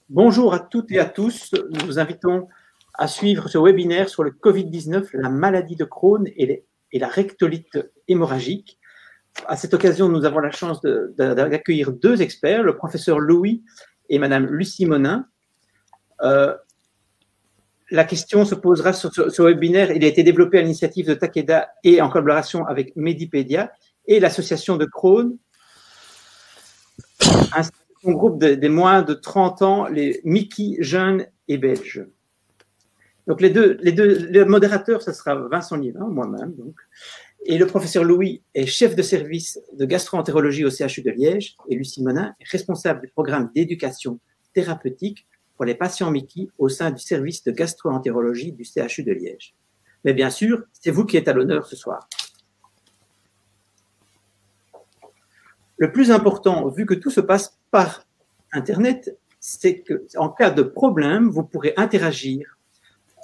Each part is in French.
Bonjour à toutes et à tous. Nous vous invitons à suivre ce webinaire sur le Covid-19, la maladie de Crohn et la rectolite hémorragique. À cette occasion, nous avons la chance d'accueillir deux experts, le professeur Louis et madame Lucie Monin. La question se posera sur ce webinaire. Il a été développé à l'initiative de Takeda et en collaboration avec Medipédia et l'association de Crohn, ainsi que son groupe des moins de 30 ans, les Mickey jeunes et belges. Donc les modérateurs, ce sera Vincent Livin, moi-même, donc, et le professeur Louis est chef de service de gastro-entérologie au CHU de Liège et Lucie Monin est responsable du programme d'éducation thérapeutique pour les patients Mickey au sein du service de gastro-entérologie du CHU de Liège. Mais bien sûr, c'est vous qui êtes à l'honneur ce soir. Le plus important, vu que tout se passe par Internet, c'est qu'en cas de problème, vous pourrez interagir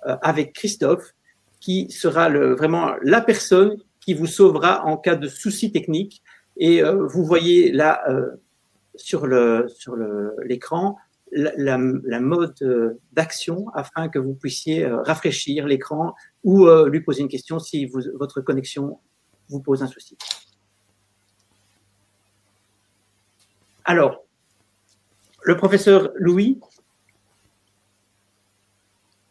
avec Christophe, qui sera vraiment la personne qui vous sauvera en cas de soucis techniques. Et vous voyez là sur l'écran la mode d'action afin que vous puissiez rafraîchir l'écran ou lui poser une question si votre connexion vous pose un souci. Alors, le professeur Louis,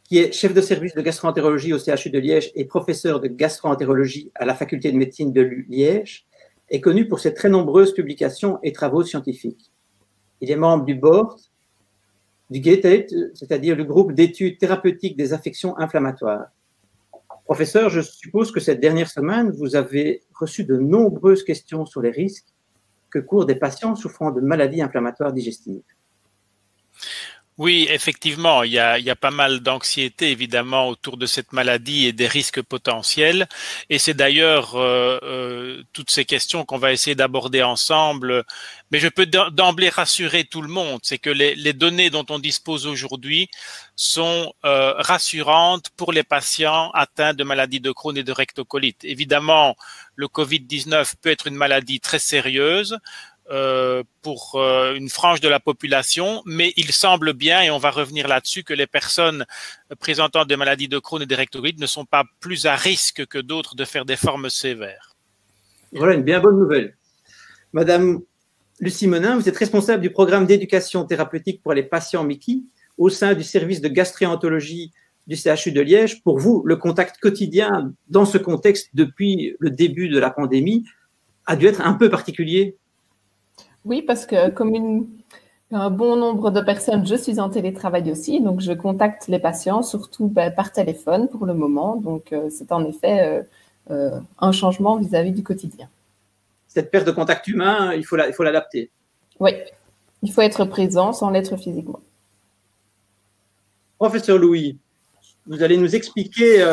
qui est chef de service de gastro-entérologie au CHU de Liège et professeur de gastro-entérologie à la faculté de médecine de Liège, est connu pour ses très nombreuses publications et travaux scientifiques. Il est membre du board du GATE, c'est-à-dire le groupe d'études thérapeutiques des affections inflammatoires. Professeur, je suppose que cette dernière semaine, vous avez reçu de nombreuses questions sur les risques que courent des patients souffrant de maladies inflammatoires digestives. Oui, effectivement, il y a pas mal d'anxiété évidemment autour de cette maladie et des risques potentiels. Et c'est d'ailleurs toutes ces questions qu'on va essayer d'aborder ensemble. Mais je peux d'emblée rassurer tout le monde, c'est que les données dont on dispose aujourd'hui sont rassurantes pour les patients atteints de maladies de Crohn et de rectocolite. Évidemment, le Covid-19 peut être une maladie très sérieuse pour une frange de la population, mais il semble bien, et on va revenir là-dessus, que les personnes présentant des maladies de Crohn et des rectocolites ne sont pas plus à risque que d'autres de faire des formes sévères. Voilà une bien bonne nouvelle. Madame Lucie Monin, vous êtes responsable du programme d'éducation thérapeutique pour les patients Mickey au sein du service de gastroentérologie du CHU de Liège. Pour vous, le contact quotidien dans ce contexte depuis le début de la pandémie a dû être un peu particulier. Oui, parce que comme un bon nombre de personnes, je suis en télétravail aussi, donc je contacte les patients surtout par téléphone pour le moment. Donc, c'est en effet un changement vis-à-vis du quotidien. Cette perte de contact humain, il faut l'adapter. Oui, il faut être présent sans l'être physiquement. Professeur Louis, vous allez nous expliquer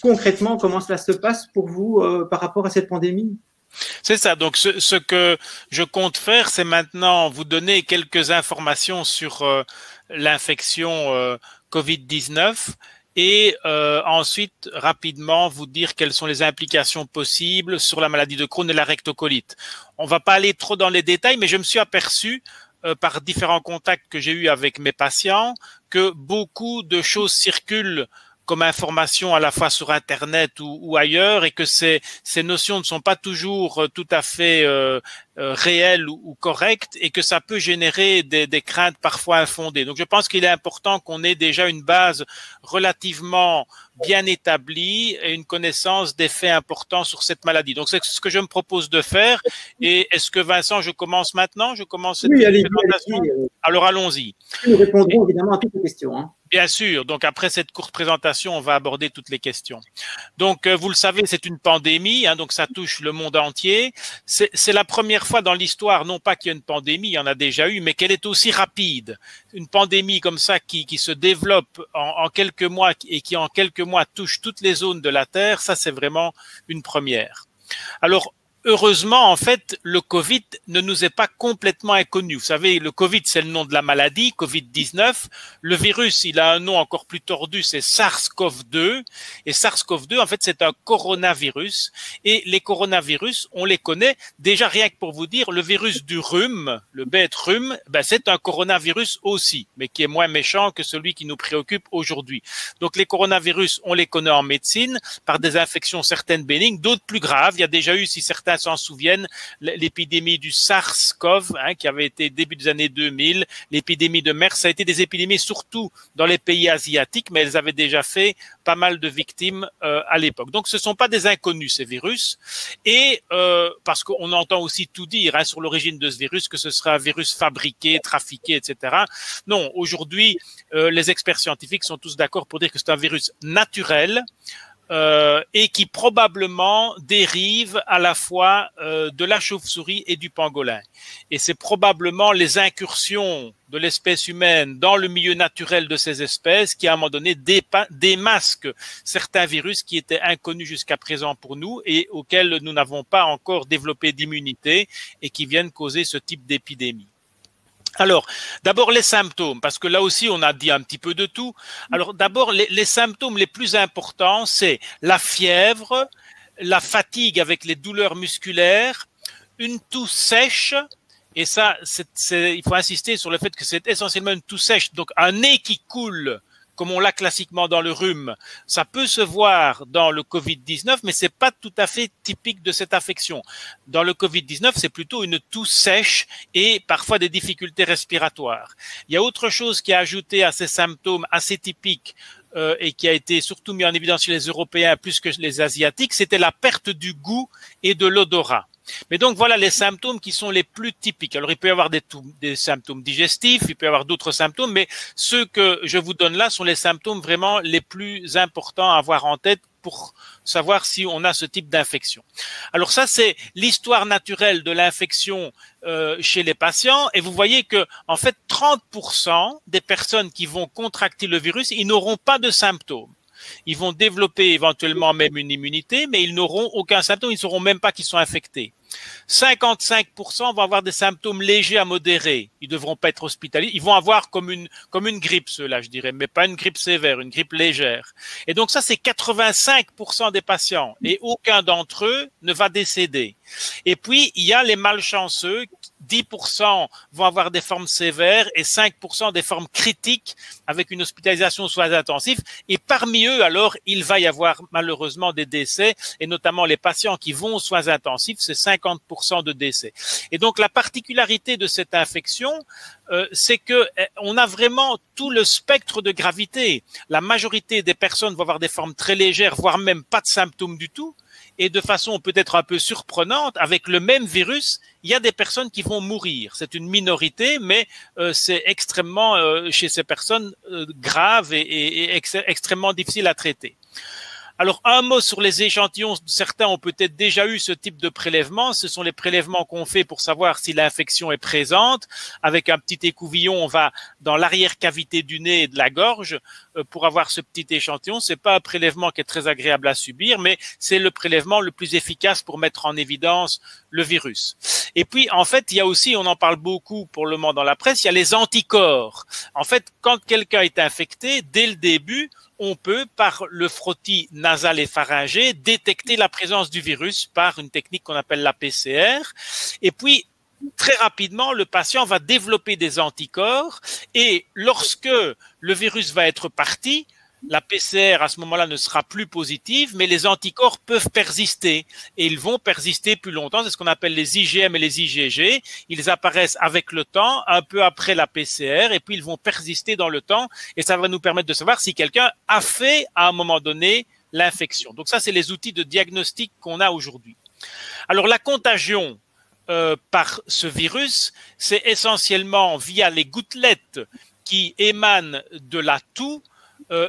concrètement comment cela se passe pour vous par rapport à cette pandémie? C'est ça. Donc, ce que je compte faire, c'est maintenant vous donner quelques informations sur l'infection Covid-19 et ensuite, rapidement, vous dire quelles sont les implications possibles sur la maladie de Crohn et la rectocolite. On va pas aller trop dans les détails, mais je me suis aperçu par différents contacts que j'ai eus avec mes patients que beaucoup de choses circulent comme information à la fois sur Internet ou ailleurs, et que ces notions ne sont pas toujours tout à fait réelles ou correctes, et que ça peut générer des craintes parfois infondées. Donc je pense qu'il est important qu'on ait déjà une base relativement bien établie et une connaissance des faits importants sur cette maladie. Donc c'est ce que je me propose de faire. Et est-ce que Vincent, je commence maintenant? Je commence cette présentation. Alors allons-y. Nous répondrons évidemment à toutes les questions. Hein. Bien sûr. Donc, après cette courte présentation, on va aborder toutes les questions. Donc, vous le savez, c'est une pandémie, hein, donc ça touche le monde entier. C'est la première fois dans l'histoire, non pas qu'il y a une pandémie, il y en a déjà eu, mais qu'elle est aussi rapide. Une pandémie comme ça qui se développe en quelques mois et qui en quelques mois touche toutes les zones de la Terre, ça c'est vraiment une première. Alors, heureusement, en fait, le Covid ne nous est pas complètement inconnu. Vous savez, le Covid, c'est le nom de la maladie, Covid-19. Le virus, il a un nom encore plus tordu, c'est SARS-CoV-2. Et SARS-CoV-2, en fait, c'est un coronavirus. Et les coronavirus, on les connaît. Déjà, rien que pour vous dire, le virus du rhume, le bête rhume, ben, c'est un coronavirus aussi, mais qui est moins méchant que celui qui nous préoccupe aujourd'hui. Donc, les coronavirus, on les connaît en médecine par des infections certaines bénignes, d'autres plus graves. Il y a déjà eu, si certains s'en souviennent, l'épidémie du SARS-CoV, qui avait été début des années 2000, l'épidémie de MERS, ça a été des épidémies surtout dans les pays asiatiques, mais elles avaient déjà fait pas mal de victimes à l'époque. Donc ce ne sont pas des inconnus, ces virus, et parce qu'on entend aussi tout dire sur l'origine de ce virus, que ce serait un virus fabriqué, trafiqué, etc. Non, aujourd'hui, les experts scientifiques sont tous d'accord pour dire que c'est un virus naturel, et qui probablement dérive à la fois de la chauve-souris et du pangolin. Et c'est probablement les incursions de l'espèce humaine dans le milieu naturel de ces espèces qui, à un moment donné, démasquent certains virus qui étaient inconnus jusqu'à présent pour nous et auxquels nous n'avons pas encore développé d'immunité et qui viennent causer ce type d'épidémie. Alors, d'abord les symptômes, parce que là aussi on a dit un petit peu de tout. Alors d'abord, les symptômes les plus importants, c'est la fièvre, la fatigue avec les douleurs musculaires, une toux sèche, et ça, il faut insister sur le fait que c'est essentiellement une toux sèche, donc un nez qui coule, comme on l'a classiquement dans le rhume. Ça peut se voir dans le Covid-19, mais c'est pas tout à fait typique de cette affection. Dans le Covid-19, c'est plutôt une toux sèche et parfois des difficultés respiratoires. Il y a autre chose qui a ajouté à ces symptômes assez typiques et qui a été surtout mis en évidence chez les Européens plus que les Asiatiques, c'était la perte du goût et de l'odorat. Mais donc voilà les symptômes qui sont les plus typiques. Alors il peut y avoir des symptômes digestifs, il peut y avoir d'autres symptômes, mais ceux que je vous donne là sont les symptômes vraiment les plus importants à avoir en tête pour savoir si on a ce type d'infection. Alors ça, c'est l'histoire naturelle de l'infection chez les patients. Et vous voyez que, en fait, 30% des personnes qui vont contracter le virus, ils n'auront pas de symptômes. Ils vont développer éventuellement même une immunité, mais ils n'auront aucun symptôme, ils ne sauront même pas qu'ils sont infectés. 55% vont avoir des symptômes légers à modérés. Ils ne devront pas être hospitalisés. Ils vont avoir comme une grippe, ceux-là, je dirais, mais pas une grippe sévère, une grippe légère. Et donc ça, c'est 85% des patients. Et aucun d'entre eux ne va décéder. Et puis, il y a les malchanceux. 10% vont avoir des formes sévères et 5% des formes critiques avec une hospitalisation aux soins intensifs. Et parmi eux, alors, il va y avoir malheureusement des décès, et notamment les patients qui vont aux soins intensifs, c'est 50% de décès. Et donc, la particularité de cette infection, c'est que on a vraiment tout le spectre de gravité. La majorité des personnes vont avoir des formes très légères, voire même pas de symptômes du tout. Et de façon peut-être un peu surprenante, avec le même virus, il y a des personnes qui vont mourir. C'est une minorité, mais c'est extrêmement, chez ces personnes, grave et extrêmement difficile à traiter. Alors, un mot sur les échantillons. Certains ont peut-être déjà eu ce type de prélèvement. Ce sont les prélèvements qu'on fait pour savoir si l'infection est présente. Avec un petit écouvillon, on va dans l'arrière-cavité du nez et de la gorge pour avoir ce petit échantillon. C'est pas un prélèvement qui est très agréable à subir, mais c'est le prélèvement le plus efficace pour mettre en évidence le virus. Et puis, en fait, il y a aussi, on en parle beaucoup pour le moment dans la presse, il y a les anticorps. En fait, quand quelqu'un est infecté, dès le début, on peut, par le frottis nasal et pharyngé, détecter la présence du virus par une technique qu'on appelle la PCR. Et puis, très rapidement, le patient va développer des anticorps et lorsque le virus va être parti, la PCR à ce moment-là ne sera plus positive, mais les anticorps peuvent persister et ils vont persister plus longtemps. C'est ce qu'on appelle les IgM et les IgG. Ils apparaissent avec le temps, un peu après la PCR, et puis ils vont persister dans le temps et ça va nous permettre de savoir si quelqu'un a fait à un moment donné l'infection. Donc ça, c'est les outils de diagnostic qu'on a aujourd'hui. Alors la contagion par ce virus, c'est essentiellement via les gouttelettes qui émanent de la toux,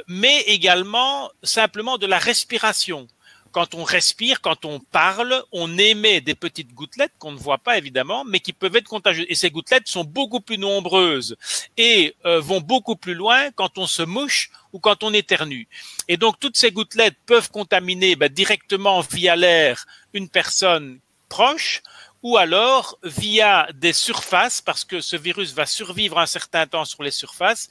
mais également simplement de la respiration. Quand on respire, quand on parle, on émet des petites gouttelettes qu'on ne voit pas évidemment, mais qui peuvent être contagieuses. Et ces gouttelettes sont beaucoup plus nombreuses et vont beaucoup plus loin quand on se mouche ou quand on éternue. Et donc toutes ces gouttelettes peuvent contaminer directement via l'air une personne proches, ou alors via des surfaces, parce que ce virus va survivre un certain temps sur les surfaces,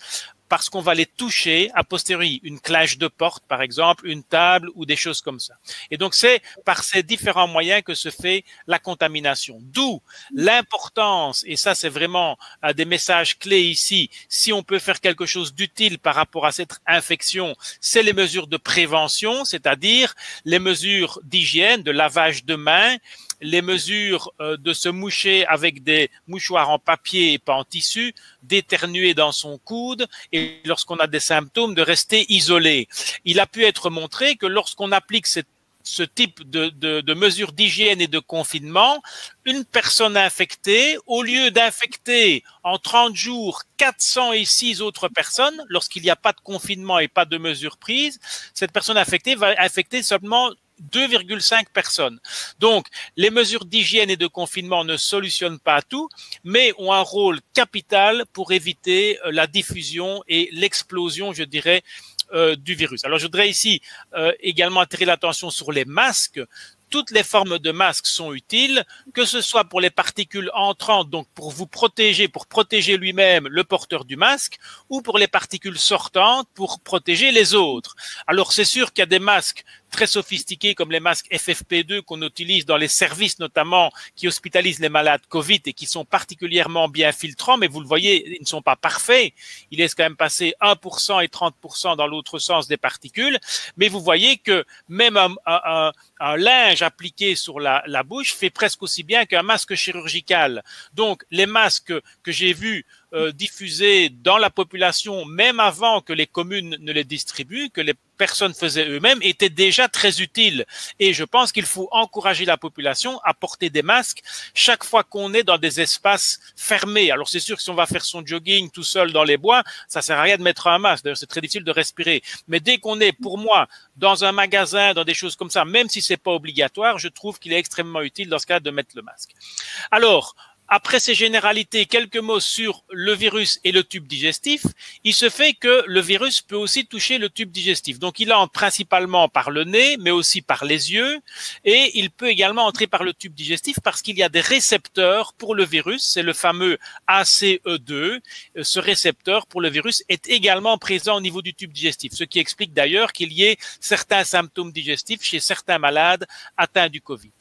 parce qu'on va les toucher a posteriori, une cloche de porte par exemple, une table ou des choses comme ça. Et donc c'est par ces différents moyens que se fait la contamination. D'où l'importance, et ça c'est vraiment un des messages clés ici, si on peut faire quelque chose d'utile par rapport à cette infection, c'est les mesures de prévention, c'est-à-dire les mesures d'hygiène, de lavage de mains, les mesures de se moucher avec des mouchoirs en papier et pas en tissu, d'éternuer dans son coude et lorsqu'on a des symptômes de rester isolé. Il a pu être montré que lorsqu'on applique ce type de mesures d'hygiène et de confinement, une personne infectée, au lieu d'infecter en 30 jours 406 autres personnes, lorsqu'il n'y a pas de confinement et pas de mesures prises, cette personne infectée va infecter seulement 2,5 personnes. Donc, les mesures d'hygiène et de confinement ne solutionnent pas tout, mais ont un rôle capital pour éviter la diffusion et l'explosion, je dirais, du virus. Alors, je voudrais ici également attirer l'attention sur les masques. Toutes les formes de masques sont utiles, que ce soit pour les particules entrantes, donc pour vous protéger, pour protéger lui-même le porteur du masque, ou pour les particules sortantes, pour protéger les autres. Alors, c'est sûr qu'il y a des masques très sophistiqués comme les masques FFP2 qu'on utilise dans les services notamment qui hospitalisent les malades Covid et qui sont particulièrement bien filtrants, mais vous le voyez, ils ne sont pas parfaits. Il laisse quand même passer 1% et 30% dans l'autre sens des particules, mais vous voyez que même un linge appliqué sur la bouche fait presque aussi bien qu'un masque chirurgical. Donc, les masques que j'ai vus diffusés dans la population, même avant que les communes ne les distribuent, que les personnes faisaient eux-mêmes, étaient déjà très utiles. Et je pense qu'il faut encourager la population à porter des masques chaque fois qu'on est dans des espaces fermés. Alors c'est sûr que si on va faire son jogging tout seul dans les bois, ça sert à rien de mettre un masque. D'ailleurs, c'est très difficile de respirer. Mais dès qu'on est, pour moi, dans un magasin, dans des choses comme ça, même si c'est pas obligatoire, je trouve qu'il est extrêmement utile dans ce cas de mettre le masque. Alors, après ces généralités, quelques mots sur le virus et le tube digestif. Il se fait que le virus peut aussi toucher le tube digestif. Donc, il entre principalement par le nez, mais aussi par les yeux. Et il peut également entrer par le tube digestif parce qu'il y a des récepteurs pour le virus. C'est le fameux ACE2. Ce récepteur pour le virus est également présent au niveau du tube digestif. Ce qui explique d'ailleurs qu'il y ait certains symptômes digestifs chez certains malades atteints du Covid.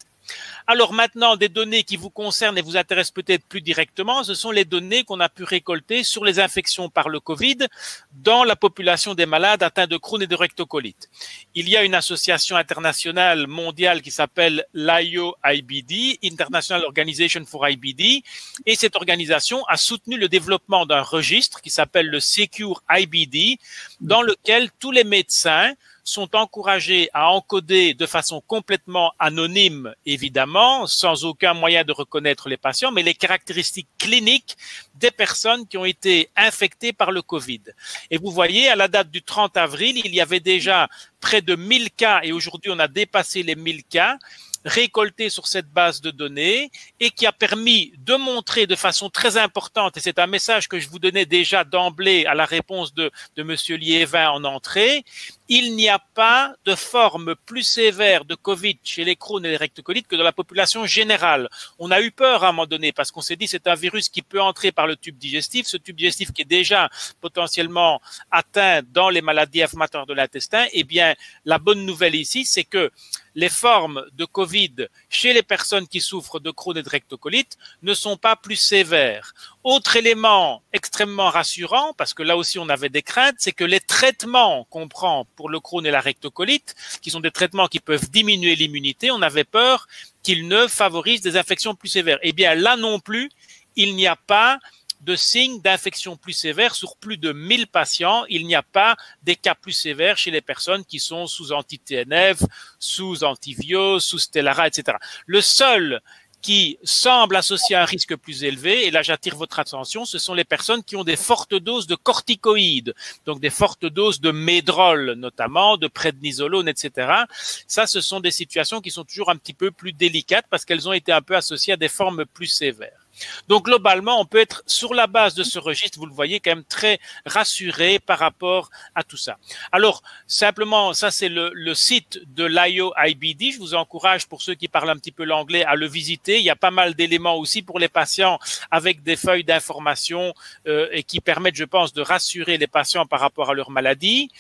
Alors maintenant, des données qui vous concernent et vous intéressent peut-être plus directement, ce sont les données qu'on a pu récolter sur les infections par le Covid dans la population des malades atteints de Crohn et de rectocolite. Il y a une association internationale mondiale qui s'appelle l'IO-IBD, International Organization for IBD, et cette organisation a soutenu le développement d'un registre qui s'appelle le Secure IBD, dans lequel tous les médecins sont encouragés à encoder de façon complètement anonyme, évidemment, sans aucun moyen de reconnaître les patients, mais les caractéristiques cliniques des personnes qui ont été infectées par le Covid. Et vous voyez, à la date du 30 avril, il y avait déjà près de 1000 cas, et aujourd'hui on a dépassé les 1000 cas, récolté sur cette base de données et qui a permis de montrer de façon très importante, et c'est un message que je vous donnais déjà d'emblée à la réponse de Monsieur Liévin en entrée, il n'y a pas de forme plus sévère de Covid chez les Crohn et les rectocolites que dans la population générale. On a eu peur à un moment donné parce qu'on s'est dit c'est un virus qui peut entrer par le tube digestif, ce tube digestif qui est déjà potentiellement atteint dans les maladies inflammatoires de l'intestin. Eh bien, la bonne nouvelle ici, c'est que les formes de Covid chez les personnes qui souffrent de Crohn et de rectocolite ne sont pas plus sévères. Autre élément extrêmement rassurant, parce que là aussi on avait des craintes, c'est que les traitements qu'on prend pour le Crohn et la rectocolite, qui sont des traitements qui peuvent diminuer l'immunité, on avait peur qu'ils ne favorisent des infections plus sévères. Eh bien là non plus, il n'y a pas de signes d'infection plus sévère sur plus de 1000 patients. Il n'y a pas des cas plus sévères chez les personnes qui sont sous anti-TNF, sous antivio, sous Stelara, etc. Le seul qui semble associer un risque plus élevé, et là j'attire votre attention, ce sont les personnes qui ont des fortes doses de corticoïdes, donc des fortes doses de médrol notamment, de prednisolone, etc. Ça, ce sont des situations qui sont toujours un petit peu plus délicates parce qu'elles ont été un peu associées à des formes plus sévères. Donc, globalement, on peut être, sur la base de ce registre, vous le voyez, quand même très rassuré par rapport à tout ça. Alors, simplement, ça, c'est le site de l'IOIBD. Je vous encourage, pour ceux qui parlent un petit peu l'anglais, à le visiter. Il y a pas mal d'éléments aussi pour les patients avec des feuilles d'information et qui permettent, je pense, de rassurer les patients par rapport à leur maladie.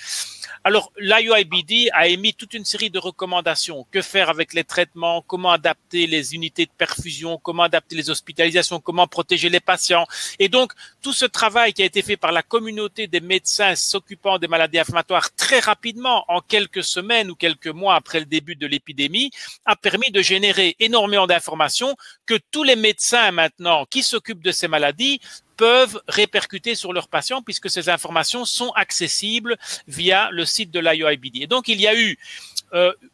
Alors, l'IOIBD a émis toute une série de recommandations. Que faire avec les traitements, comment adapter les unités de perfusion, comment adapter les hospitalisations, comment protéger les patients. Et donc, tout ce travail qui a été fait par la communauté des médecins s'occupant des maladies inflammatoires très rapidement, en quelques semaines ou quelques mois après le début de l'épidémie, a permis de générer énormément d'informations que tous les médecins maintenant qui s'occupent de ces maladies peuvent répercuter sur leurs patients puisque ces informations sont accessibles via le site de l'IOIBD. Et donc, il y a eu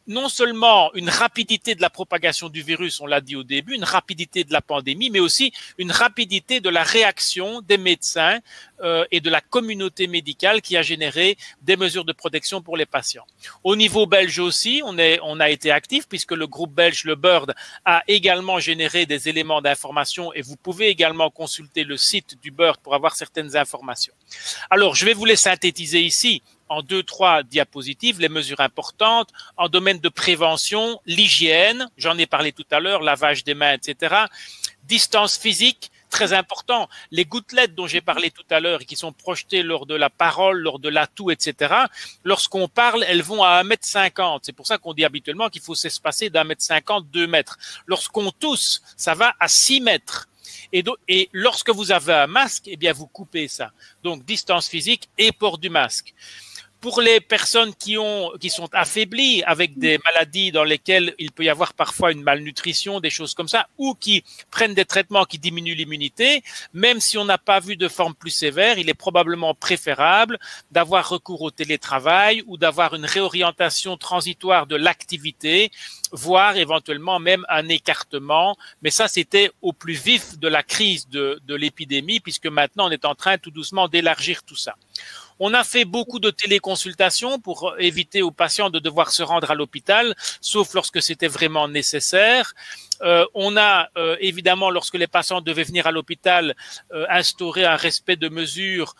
non seulement une rapidité de la propagation du virus, on l'a dit au début, une rapidité de la pandémie, mais aussi une rapidité de la réaction des médecins et de la communauté médicale qui a généré des mesures de protection pour les patients. Au niveau belge aussi, on a été actif puisque le groupe belge, le BIRD, a également généré des éléments d'information et vous pouvez également consulter le site du BIRD pour avoir certaines informations. Alors, je vais vous les synthétiser ici en 2-3 diapositives, les mesures importantes en domaine de prévention, l'hygiène, j'en ai parlé tout à l'heure, lavage des mains, etc. Distance physique, très important. Les gouttelettes dont j'ai parlé tout à l'heure et qui sont projetées lors de la parole, lors de l'atout, etc. Lorsqu'on parle, elles vont à 1,50 m. C'est pour ça qu'on dit habituellement qu'il faut s'espacer d'1,50 m, 2 mètres. Lorsqu'on tousse, ça va à 6 mètres. Et lorsque vous avez un masque, eh bien, vous coupez ça. Donc, distance physique et port du masque. Pour les personnes qui sont affaiblies avec des maladies dans lesquelles il peut y avoir parfois une malnutrition, des choses comme ça, ou qui prennent des traitements qui diminuent l'immunité, même si on n'a pas vu de forme plus sévère, il est probablement préférable d'avoir recours au télétravail ou d'avoir une réorientation transitoire de l'activité, voire éventuellement même un écartement. Mais ça, c'était au plus vif de la crise de l'épidémie, puisque maintenant on est en train tout doucement d'élargir tout ça. On a fait beaucoup de téléconsultations pour éviter aux patients de devoir se rendre à l'hôpital, sauf lorsque c'était vraiment nécessaire. On a évidemment, lorsque les patients devaient venir à l'hôpital, instauré un respect de mesures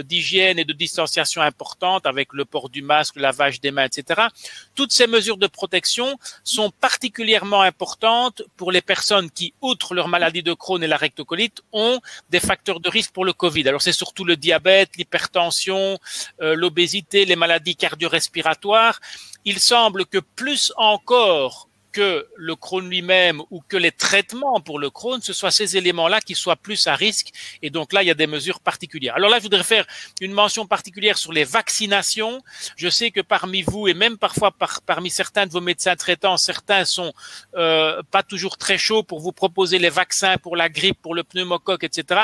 d'hygiène et de distanciation importantes avec le port du masque, le lavage des mains, etc. Toutes ces mesures de protection sont particulièrement importantes pour les personnes qui, outre leur maladie de Crohn et la rectocolite, ont des facteurs de risque pour le Covid. Alors c'est surtout le diabète, l'hypertension, l'obésité, les maladies cardio-respiratoires. Il semble que plus encore que le Crohn lui-même ou que les traitements pour le Crohn, ce soient ces éléments-là qui soient plus à risque. Et donc là, il y a des mesures particulières. Alors là, je voudrais faire une mention particulière sur les vaccinations. Je sais que parmi vous et même parfois parmi certains de vos médecins traitants, certains sont pas toujours très chauds pour vous proposer les vaccins pour la grippe, pour le pneumocoque, etc.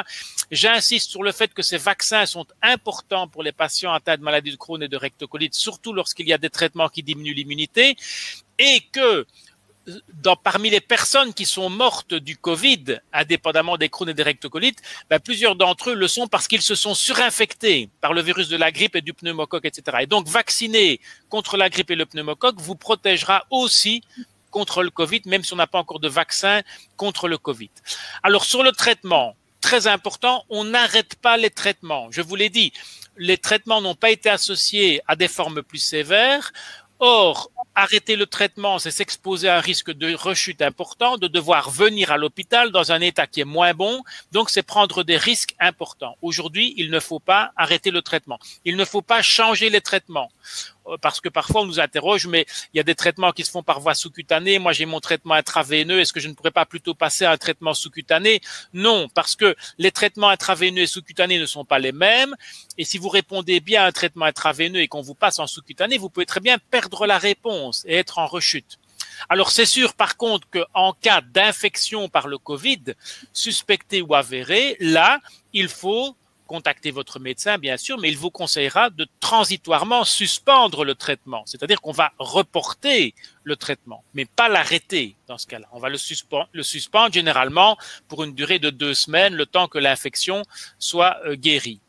J'insiste sur le fait que ces vaccins sont importants pour les patients atteints de maladies de Crohn et de rectocolite, surtout lorsqu'il y a des traitements qui diminuent l'immunité, et que parmi les personnes qui sont mortes du Covid, indépendamment des Crohn et des rectocolites, plusieurs d'entre eux le sont parce qu'ils se sont surinfectés par le virus de la grippe et du pneumocoque, etc. Et donc, vacciner contre la grippe et le pneumocoque vous protégera aussi contre le Covid, même si on n'a pas encore de vaccin contre le Covid. Alors, sur le traitement, très important, on n'arrête pas les traitements. Je vous l'ai dit, les traitements n'ont pas été associés à des formes plus sévères. Or, arrêter le traitement, c'est s'exposer à un risque de rechute important, de devoir venir à l'hôpital dans un état qui est moins bon. Donc, c'est prendre des risques importants. Aujourd'hui, il ne faut pas arrêter le traitement. Il ne faut pas changer les traitements. Parce que parfois, on nous interroge, mais il y a des traitements qui se font par voie sous-cutanée. Moi, j'ai mon traitement intraveineux. Est-ce que je ne pourrais pas plutôt passer à un traitement sous-cutané? Non, parce que les traitements intraveineux et sous-cutanés ne sont pas les mêmes. Et si vous répondez bien à un traitement intraveineux et qu'on vous passe en sous-cutané, vous pouvez très bien perdre la réponse et être en rechute. Alors, c'est sûr, par contre, qu'en cas d'infection par le Covid, suspectée ou avérée, là, il faut contactez votre médecin, bien sûr, mais il vous conseillera de transitoirement suspendre le traitement. C'est-à-dire qu'on va reporter le traitement, mais pas l'arrêter dans ce cas-là. On va le suspendre généralement pour une durée de 2 semaines, le temps que l'infection soit guérie.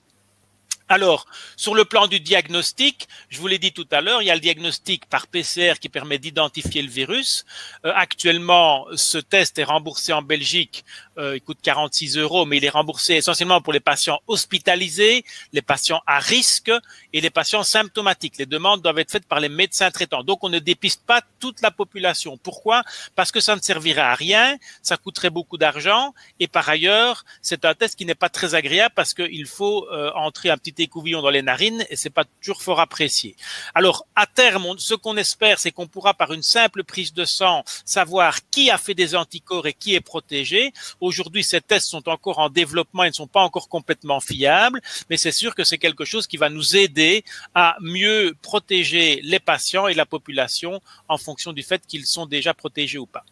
Alors, sur le plan du diagnostic, je vous l'ai dit tout à l'heure, il y a le diagnostic par PCR qui permet d'identifier le virus. Actuellement, ce test est remboursé en Belgique il coûte 46 €, mais il est remboursé essentiellement pour les patients hospitalisés, les patients à risque et les patients symptomatiques. Les demandes doivent être faites par les médecins traitants. Donc, on ne dépiste pas toute la population. Pourquoi? Parce que ça ne servirait à rien, ça coûterait beaucoup d'argent et par ailleurs, c'est un test qui n'est pas très agréable parce qu'il faut entrer un petit écouvillon dans les narines et c'est pas toujours fort apprécié. Alors, à terme, ce qu'on espère, c'est qu'on pourra par une simple prise de sang savoir qui a fait des anticorps et qui est protégé. Aujourd'hui, ces tests sont encore en développement, ils ne sont pas encore complètement fiables, mais c'est sûr que c'est quelque chose qui va nous aider à mieux protéger les patients et la population en fonction du fait qu'ils sont déjà protégés ou pas.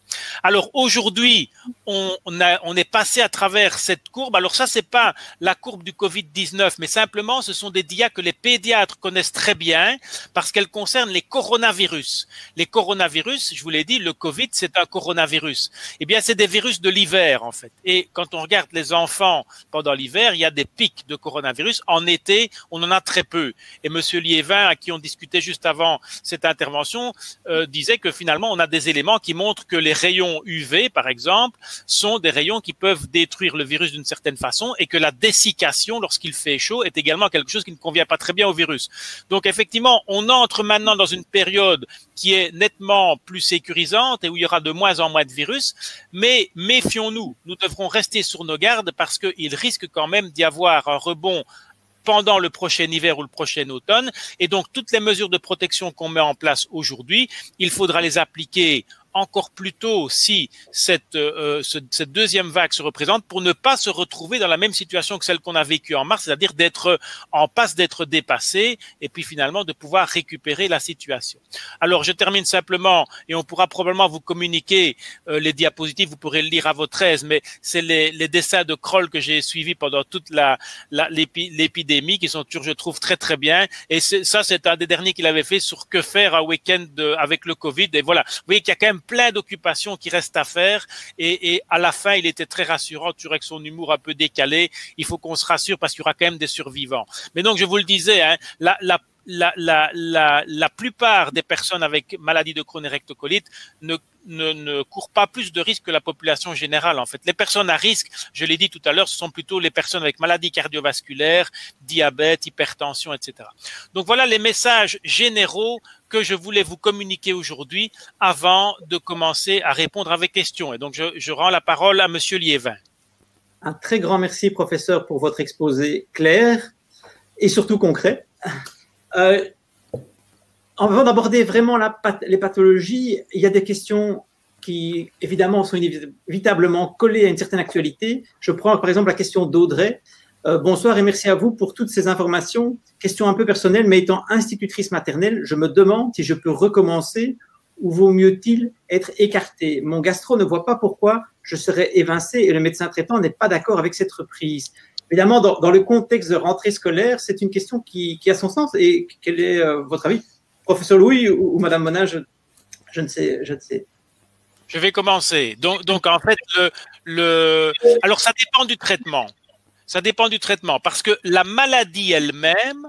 Alors aujourd'hui, on est passé à travers cette courbe. Alors ça, c'est pas la courbe du Covid-19, mais simplement, ce sont des dias que les pédiatres connaissent très bien parce qu'elles concernent les coronavirus. Les coronavirus, je vous l'ai dit, le Covid, c'est un coronavirus. Eh bien, c'est des virus de l'hiver, en fait. Et quand on regarde les enfants pendant l'hiver, il y a des pics de coronavirus. En été, on en a très peu. Et Monsieur Liévin, à qui on discutait juste avant cette intervention, disait que finalement, on a des éléments qui montrent que les rayons UV, par exemple, sont des rayons qui peuvent détruire le virus d'une certaine façon et que la dessiccation, lorsqu'il fait chaud, est également quelque chose qui ne convient pas très bien au virus. Donc, effectivement, on entre maintenant dans une période qui est nettement plus sécurisante et où il y aura de moins en moins de virus, mais méfions-nous, nous devrons rester sur nos gardes parce qu'il risque quand même d'y avoir un rebond pendant le prochain hiver ou le prochain automne, et donc toutes les mesures de protection qu'on met en place aujourd'hui, il faudra les appliquer encore plus tôt si cette deuxième vague se représente pour ne pas se retrouver dans la même situation que celle qu'on a vécue en mars, c'est-à-dire d'être en passe d'être dépassé et puis finalement de pouvoir récupérer la situation. Alors je termine simplement et on pourra probablement vous communiquer les diapositives, vous pourrez le lire à votre aise, mais c'est les dessins de Kroll que j'ai suivis pendant toute l'épidémie qui sont toujours, je trouve, très très bien. Et ça, c'est un des derniers qu'il avait fait sur que faire un week-end avec le Covid. Et voilà, vous voyez qu'il y a quand même plein d'occupations qui restent à faire et à la fin, il était très rassurant, toujours avec son humour un peu décalé. Il faut qu'on se rassure parce qu'il y aura quand même des survivants. Mais donc, je vous le disais, hein, la plupart des personnes avec maladie de Crohn et rectocolite ne courent pas plus de risques que la population générale. En fait, les personnes à risque, je l'ai dit tout à l'heure, ce sont plutôt les personnes avec maladie cardiovasculaire, diabète, hypertension, etc. Donc voilà les messages généraux que je voulais vous communiquer aujourd'hui avant de commencer à répondre à vos questions. Et donc je rends la parole à Monsieur Liévin. Un très grand merci, professeur, pour votre exposé clair et surtout concret. Avant d'aborder vraiment les pathologies, il y a des questions qui, évidemment, sont inévitablement collées à une certaine actualité. Je prends, par exemple, la question d'Audrey. Bonsoir et merci à vous pour toutes ces informations. Question un peu personnelle, mais étant institutrice maternelle, je me demande si je peux recommencer ou vaut mieux-il être écarté. Mon gastro ne voit pas pourquoi je serais évincé et le médecin traitant n'est pas d'accord avec cette reprise. Évidemment, dans le contexte de rentrée scolaire, c'est une question qui a son sens. Et quel est votre avis? Professeur Louis ou Madame Mona, je ne sais. Je vais commencer. Donc en fait, alors ça dépend du traitement. Ça dépend du traitement parce que la maladie elle-même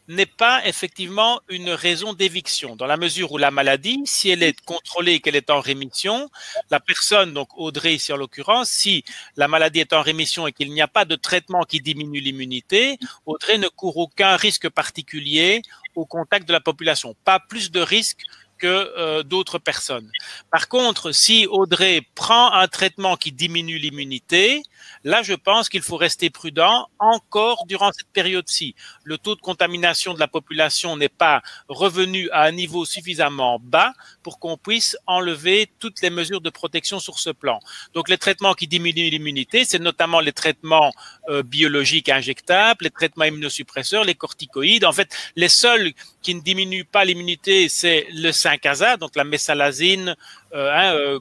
n'est pas effectivement une raison d'éviction. Dans la mesure où la maladie, si elle est contrôlée et qu'elle est en rémission, la personne, donc Audrey ici en l'occurrence, si la maladie est en rémission et qu'il n'y a pas de traitement qui diminue l'immunité, Audrey ne court aucun risque particulier au contact de la population. Pas plus de risques que d'autres personnes. Par contre, si Audrey prend un traitement qui diminue l'immunité, là, je pense qu'il faut rester prudent encore durant cette période-ci. Le taux de contamination de la population n'est pas revenu à un niveau suffisamment bas pour qu'on puisse enlever toutes les mesures de protection sur ce plan. Donc, les traitements qui diminuent l'immunité, c'est notamment les traitements biologiques injectables, les traitements immunosuppresseurs, les corticoïdes. En fait, les seuls qui ne diminuent pas l'immunité, c'est le 5-ASA, donc la mésalazine,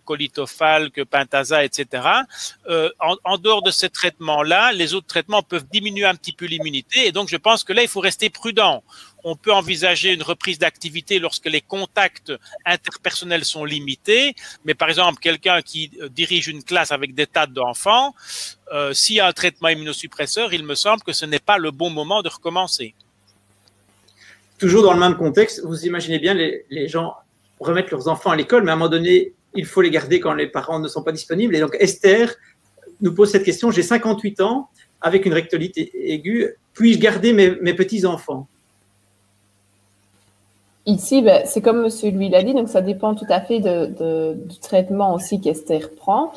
colitofalque, pentasa, etc. En dehors de ces traitements-là, les autres traitements peuvent diminuer un petit peu l'immunité et donc je pense que là, il faut rester prudent. On peut envisager une reprise d'activité lorsque les contacts interpersonnels sont limités, mais par exemple, quelqu'un qui dirige une classe avec des tas d'enfants, s'il y a un traitement immunosuppresseur, il me semble que ce n'est pas le bon moment de recommencer. Toujours dans le même contexte, vous imaginez bien les gens remettre leurs enfants à l'école, mais à un moment donné, il faut les garder quand les parents ne sont pas disponibles. Et donc, Esther, nous pose cette question. J'ai 58 ans, avec une rectolite aiguë. Puis-je garder mes petits-enfants? Ici, c'est comme monsieur lui l'a dit, donc ça dépend tout à fait du traitement aussi qu'Esther prend.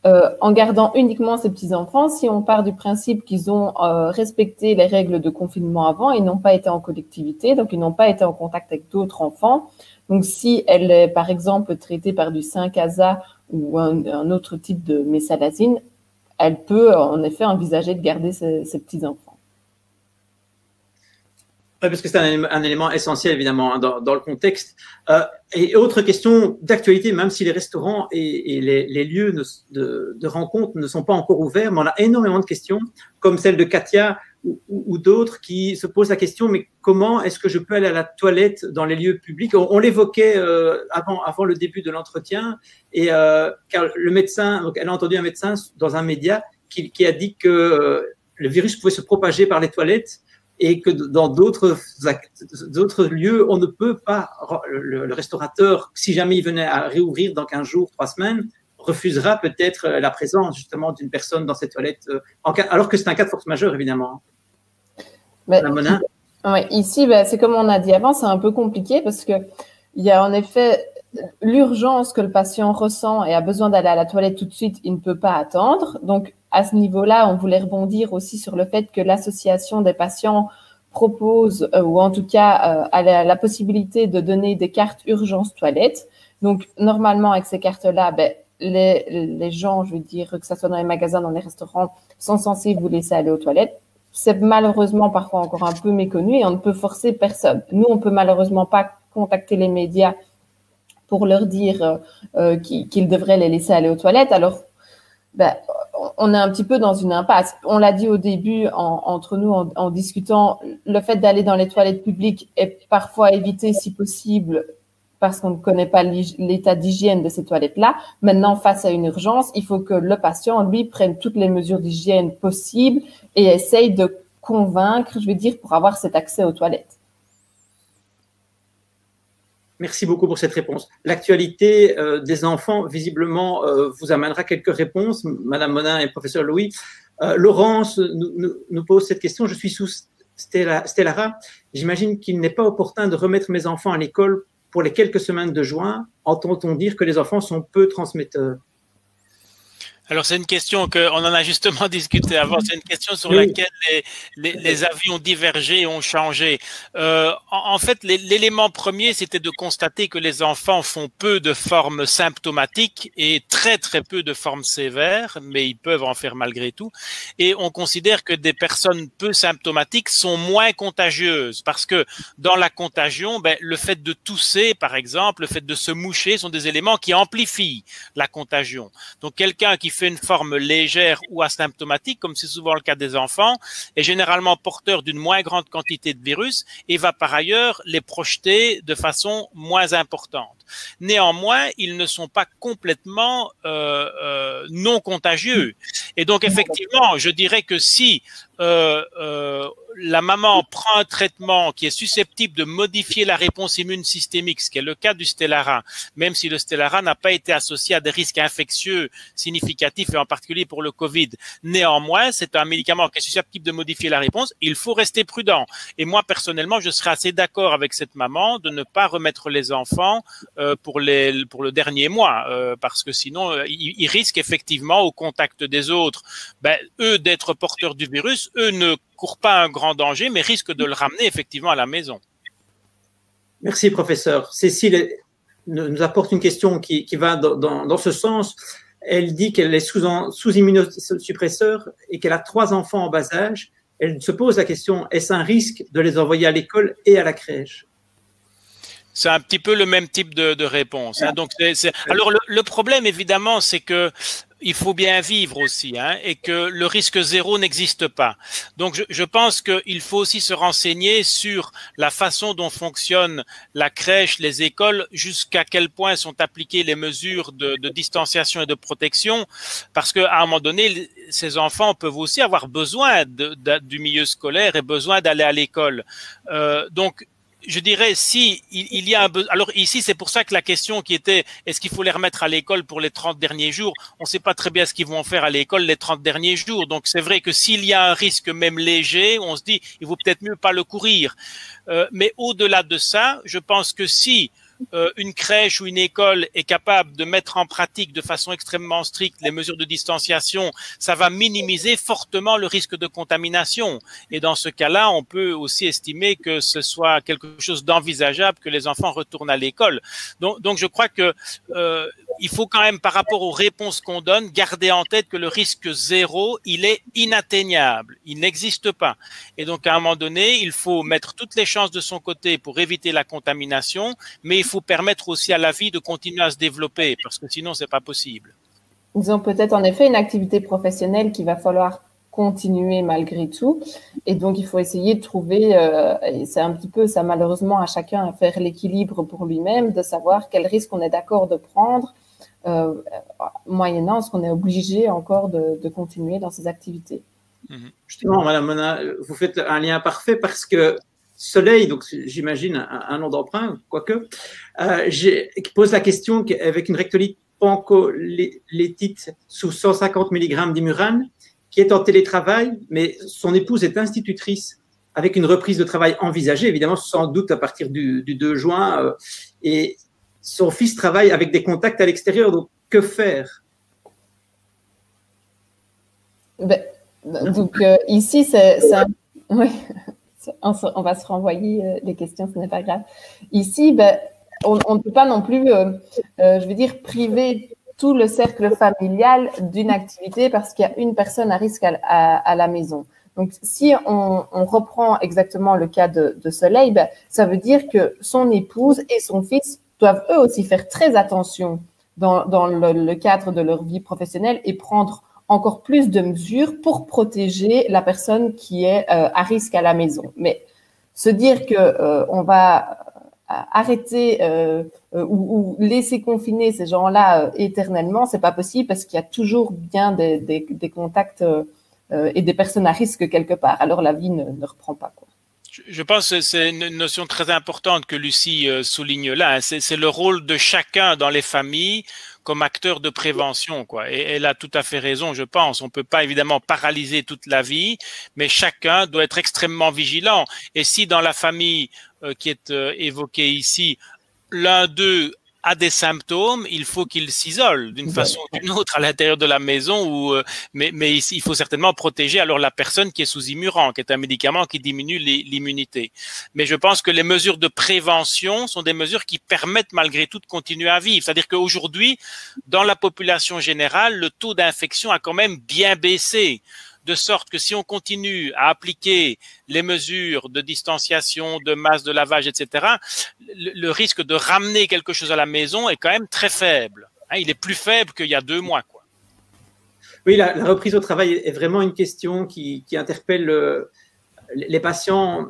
En gardant uniquement ses petits-enfants, si on part du principe qu'ils ont respecté les règles de confinement avant, ils n'ont pas été en collectivité, donc ils n'ont pas été en contact avec d'autres enfants. Donc si elle est par exemple traitée par du 5-ASA ou un autre type de mésalazine, elle peut en effet envisager de garder ses petits-enfants. Oui, parce que c'est un élément essentiel, évidemment, hein, dans le contexte. Et autre question d'actualité, même si les restaurants et les lieux de rencontre ne sont pas encore ouverts, mais on a énormément de questions, comme celle de Katia ou d'autres, qui se posent la question, mais comment est-ce que je peux aller à la toilette dans les lieux publics? On l'évoquait avant le début de l'entretien, et car le médecin, donc elle a entendu un médecin dans un média qui a dit que le virus pouvait se propager par les toilettes, et que dans d'autres lieux, on ne peut pas, le restaurateur, si jamais il venait à réouvrir dans 15 jours, 3 semaines, refusera peut-être la présence justement d'une personne dans cette toilette, alors que c'est un cas de force majeure, évidemment. Madame Monin. Ouais, ici, c'est comme on a dit avant, c'est un peu compliqué parce qu'il y a en effet l'urgence que le patient ressent et a besoin d'aller à la toilette tout de suite, il ne peut pas attendre. Donc, à ce niveau-là, on voulait rebondir aussi sur le fait que l'association des patients propose, ou en tout cas a la possibilité de donner des cartes urgence toilette. Donc, normalement, avec ces cartes-là, les gens, je veux dire, que ce soit dans les magasins, dans les restaurants, sont censés vous laisser aller aux toilettes. C'est malheureusement parfois encore un peu méconnu et on ne peut forcer personne. Nous, on peut malheureusement pas contacter les médias pour leur dire qu'ils devraient les laisser aller aux toilettes. Alors, on est un petit peu dans une impasse. On l'a dit au début entre nous en discutant, le fait d'aller dans les toilettes publiques est parfois évité si possible parce qu'on ne connaît pas l'état d'hygiène de ces toilettes-là. Maintenant, face à une urgence, il faut que le patient, lui, prenne toutes les mesures d'hygiène possibles et essaye de convaincre, je veux dire, pour avoir cet accès aux toilettes. Merci beaucoup pour cette réponse. L'actualité des enfants, visiblement, vous amènera quelques réponses. Madame Monin et professeur Louis. Laurence nous pose cette question. Je suis sous Stellara. J'imagine qu'il n'est pas opportun de remettre mes enfants à l'école pour les quelques semaines de juin. Entend-on dire que les enfants sont peu transmetteurs? Alors, c'est une question qu'on en a justement discuté avant. C'est une question sur laquelle les avis ont divergé et ont changé. En fait, l'élément premier, c'était de constater que les enfants font peu de formes symptomatiques et très, très peu de formes sévères, mais ils peuvent en faire malgré tout. Et on considère que des personnes peu symptomatiques sont moins contagieuses parce que dans la contagion, le fait de tousser, par exemple, le fait de se moucher sont des éléments qui amplifient la contagion. Donc, quelqu'un qui fait une forme légère ou asymptomatique, comme c'est souvent le cas des enfants, est généralement porteur d'une moins grande quantité de virus et va par ailleurs les projeter de façon moins importante. Néanmoins, ils ne sont pas complètement non contagieux. Et donc, effectivement, je dirais que si la maman prend un traitement qui est susceptible de modifier la réponse immune systémique, ce qui est le cas du Stelara, même si le Stelara n'a pas été associé à des risques infectieux significatifs et en particulier pour le Covid. Néanmoins, c'est un médicament qui est susceptible de modifier la réponse. Il faut rester prudent. Et moi, personnellement, je serais assez d'accord avec cette maman de ne pas remettre les enfants pour le dernier mois, parce que sinon, ils risquent effectivement au contact des autres, eux d'être porteurs du virus, eux ne courent pas un grand danger, mais risquent de le ramener effectivement à la maison. Merci, professeur. Cécile nous apporte une question qui va dans ce sens. Elle dit qu'elle est sous immunosuppresseur et qu'elle a 3 enfants en bas âge. Elle se pose la question, est-ce un risque de les envoyer à l'école et à la crèche? C'est un petit peu le même type de réponse. Hein. Donc, alors, le problème, évidemment, c'est que il faut bien vivre aussi, hein, et que le risque zéro n'existe pas. Donc, je pense qu'il faut aussi se renseigner sur la façon dont fonctionne la crèche, les écoles, jusqu'à quel point sont appliquées les mesures de distanciation et de protection, parce qu'à un moment donné, ces enfants peuvent aussi avoir besoin du milieu scolaire et besoin d'aller à l'école. Donc, je dirais, si il y a un besoin. Alors ici, c'est pour ça que la question qui était, est-ce qu'il faut les remettre à l'école pour les 30 derniers jours? On ne sait pas très bien ce qu'ils vont faire à l'école les 30 derniers jours. Donc c'est vrai que s'il y a un risque même léger, on se dit, il vaut peut-être mieux pas le courir. Mais au-delà de ça, je pense que si une crèche ou une école est capable de mettre en pratique de façon extrêmement stricte les mesures de distanciation, ça va minimiser fortement le risque de contamination. Et dans ce cas-là, on peut aussi estimer que ce soit quelque chose d'envisageable que les enfants retournent à l'école. Donc je crois que il faut quand même, par rapport aux réponses qu'on donne, garder en tête que le risque zéro, il est inatteignable. Il n'existe pas. Et donc, à un moment donné, il faut mettre toutes les chances de son côté pour éviter la contamination, mais il faut permettre aussi à la vie de continuer à se développer, parce que sinon, c'est pas possible. Ils ont peut-être en effet une activité professionnelle qu'il va falloir continuer malgré tout. Et donc, il faut essayer de trouver, et c'est un petit peu ça malheureusement à chacun à faire l'équilibre pour lui-même, de savoir quel risque on est d'accord de prendre, moyennant ce qu'on est obligé encore de continuer dans ces activités. Justement, Madame Mona, vous faites un lien parfait parce que Soleil, donc j'imagine un nom d'emprunt, quoique, pose la question avec une rectolite pancolétite sous 150 mg d'imurane, qui est en télétravail, mais son épouse est institutrice avec une reprise de travail envisagée, évidemment, sans doute à partir du 2 juin, et son fils travaille avec des contacts à l'extérieur, donc que faire? Donc ici, oui, on va se renvoyer les questions, ce n'est pas grave. Ici, on ne peut pas non plus, je veux dire, priver tout le cercle familial d'une activité parce qu'il y a une personne à risque à la maison. Donc, si on reprend exactement le cas de Soleil, ça veut dire que son épouse et son fils doivent eux aussi faire très attention dans le cadre de leur vie professionnelle et prendre encore plus de mesures pour protéger la personne qui est à risque à la maison. Mais se dire que on va arrêter ou laisser confiner ces gens-là éternellement, c'est pas possible parce qu'il y a toujours bien des contacts et des personnes à risque quelque part. Alors la vie ne reprend pas, quoi. Je pense que c'est une notion très importante que Lucie souligne là. C'est le rôle de chacun dans les familles comme acteur de prévention, quoi. Et elle a tout à fait raison, je pense. On peut pas évidemment paralyser toute la vie, mais chacun doit être extrêmement vigilant. Et si dans la famille qui est évoquée ici, l'un d'eux a des symptômes, il faut qu'il s'isole d'une façon ou d'une autre à l'intérieur de la maison. Mais ici, il faut certainement protéger alors la personne qui est sous Immurane, qui est un médicament qui diminue l'immunité. Mais je pense que les mesures de prévention sont des mesures qui permettent malgré tout de continuer à vivre. C'est-à-dire qu'aujourd'hui, dans la population générale, le taux d'infection a quand même bien baissé. De sorte que si on continue à appliquer les mesures de distanciation, de masques, de lavage, etc., le risque de ramener quelque chose à la maison est quand même très faible. Il est plus faible qu'il y a 2 mois, quoi. Oui, la reprise au travail est vraiment une question qui interpelle les patients.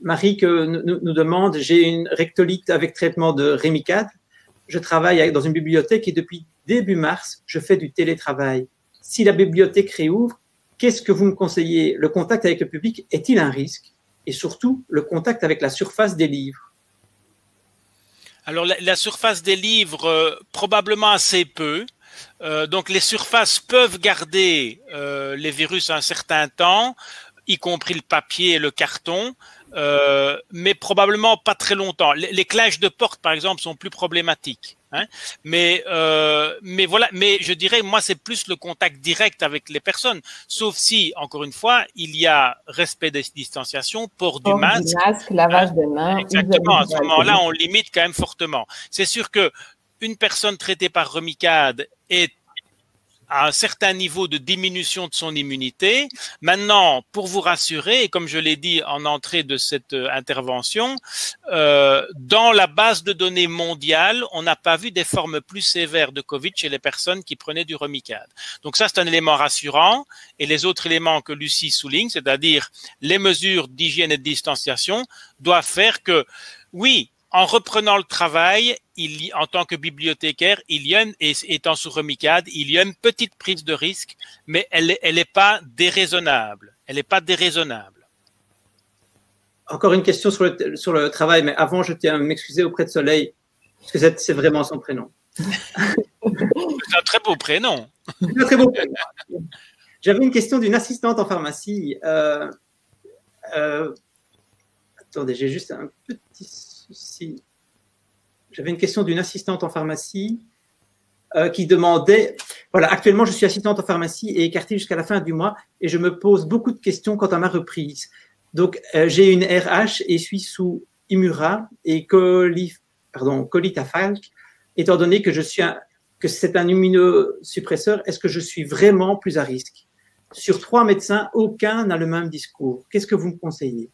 Marie nous demande, j'ai une rectolite avec traitement de Rémicade. Je travaille dans une bibliothèque et depuis début mars, je fais du télétravail. Si la bibliothèque réouvre, qu'est-ce que vous me conseillez? Le contact avec le public est-il un risque? Et surtout, le contact avec la surface des livres. Alors, la surface des livres, probablement assez peu. Donc, les surfaces peuvent garder les virus un certain temps, y compris le papier et le carton, mais probablement pas très longtemps. Les clashs de porte, par exemple, sont plus problématiques. Mais voilà, mais je dirais, moi, c'est plus le contact direct avec les personnes, sauf si, encore une fois, il y a respect des distanciations, port du masque, lavage des mains. Exactement, à ce moment-là, on limite quand même fortement. C'est sûr que une personne traitée par Rémicade est à un certain niveau de diminution de son immunité. Maintenant, pour vous rassurer, et comme je l'ai dit en entrée de cette intervention, dans la base de données mondiale, on n'a pas vu des formes plus sévères de Covid chez les personnes qui prenaient du Rémicade. Donc ça, c'est un élément rassurant. Et les autres éléments que Lucie souligne, c'est-à-dire les mesures d'hygiène et de distanciation, doivent faire que, oui, en reprenant le travail, en tant que bibliothécaire, étant sous Rémicade, il y a une petite prise de risque, mais elle est pas déraisonnable. Elle n'est pas déraisonnable. encore une question sur le travail, mais avant, je tiens à m'excuser auprès de Soleil, parce que c'est vraiment son prénom. C'est un très beau prénom. C'est un très beau prénom. J'avais une question d'une assistante en pharmacie. Attendez, j'ai juste un petit souci. J'avais une question d'une assistante en pharmacie qui demandait, voilà, actuellement je suis assistante en pharmacie et écartée jusqu'à la fin du mois et je me pose beaucoup de questions quant à ma reprise. Donc, j'ai une RH et suis sous Imura et Colitafalc, étant donné que que c'est un immunosuppresseur, est-ce que je suis vraiment plus à risque? Sur 3 médecins, aucun n'a le même discours. Qu'est-ce que vous me conseillez?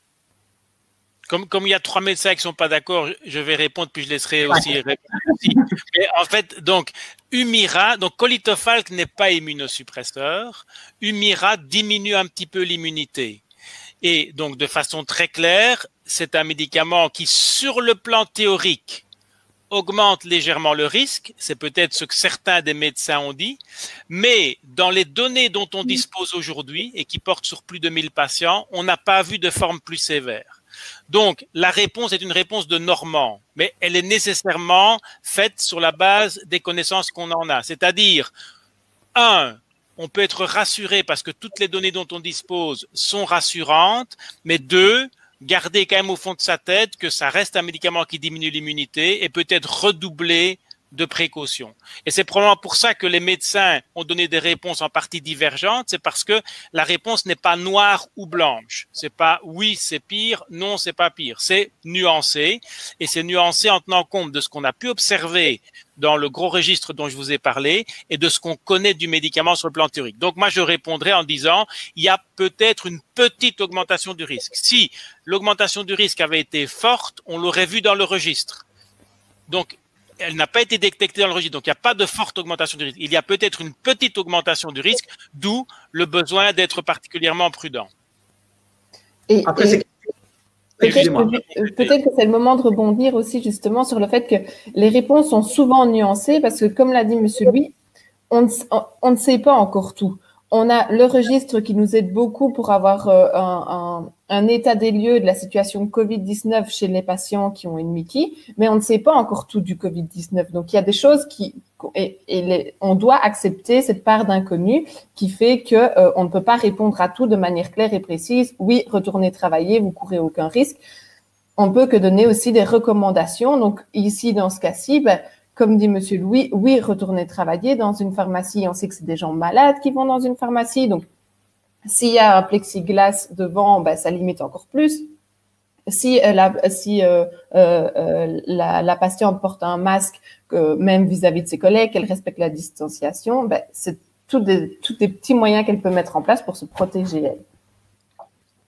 Comme il y a 3 médecins qui ne sont pas d'accord, je vais répondre, puis je laisserai aussi répondre. Mais en fait, donc, Humira, donc Colitafalc n'est pas immunosuppresseur. Humira diminue un petit peu l'immunité. Et donc, de façon très claire, c'est un médicament qui, sur le plan théorique, augmente légèrement le risque. C'est peut-être ce que certains des médecins ont dit. Mais dans les données dont on dispose aujourd'hui et qui portent sur plus de 1000 patients, on n'a pas vu de forme plus sévère. Donc, la réponse est une réponse de Normand, mais elle est nécessairement faite sur la base des connaissances qu'on en a. C'est-à-dire, on peut être rassuré parce que toutes les données dont on dispose sont rassurantes, mais 2, garder quand même au fond de sa tête que ça reste un médicament qui diminue l'immunité et peut-être redoubler de précautions. Et c'est probablement pour ça que les médecins ont donné des réponses en partie divergentes, c'est parce que la réponse n'est pas noire ou blanche. C'est pas oui, c'est pire, non, c'est pas pire. C'est nuancé, et c'est nuancé en tenant compte de ce qu'on a pu observer dans le gros registre dont je vous ai parlé et de ce qu'on connaît du médicament sur le plan théorique. Donc moi, je répondrai en disant, il y a peut-être une petite augmentation du risque. Si l'augmentation du risque avait été forte, on l'aurait vu dans le registre. Donc, elle n'a pas été détectée dans le registre, donc il n'y a pas de forte augmentation du risque. Il y a peut-être une petite augmentation du risque, d'où le besoin d'être particulièrement prudent. Après, peut-être que c'est le moment de rebondir aussi justement sur le fait que les réponses sont souvent nuancées parce que, comme l'a dit Monsieur Louis, on ne sait pas encore tout. On a le registre qui nous aide beaucoup pour avoir un état des lieux de la situation Covid-19 chez les patients qui ont une MICI, mais on ne sait pas encore tout du Covid-19. Donc, il y a des choses on doit accepter cette part d'inconnu qui fait que on ne peut pas répondre à tout de manière claire et précise. Oui, retournez travailler, vous courez aucun risque. On peut que donner aussi des recommandations. Donc, ici, dans ce cas-ci, comme dit Monsieur Louis, oui, retourner travailler dans une pharmacie. On sait que c'est des gens malades qui vont dans une pharmacie. Donc, s'il y a un plexiglas devant, ça limite encore plus. Si la patiente porte un masque, même vis-à-vis de ses collègues, qu'elle respecte la distanciation, c'est tous des petits moyens qu'elle peut mettre en place pour se protéger elle.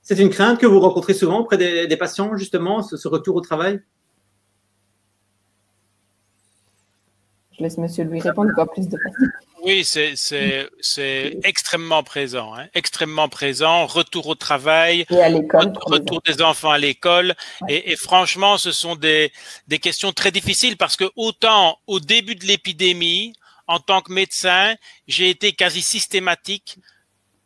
C'est une crainte que vous rencontrez souvent auprès des patients, justement, ce retour au travail? Je laisse Monsieur Louis répondre, il y a plus de questions. Oui, c'est extrêmement présent, hein, extrêmement présent. Retour au travail, et à l'école, retour des enfants à l'école. Ouais. Et franchement, ce sont des questions très difficiles parce que autant au début de l'épidémie, en tant que médecin, j'ai été quasi systématique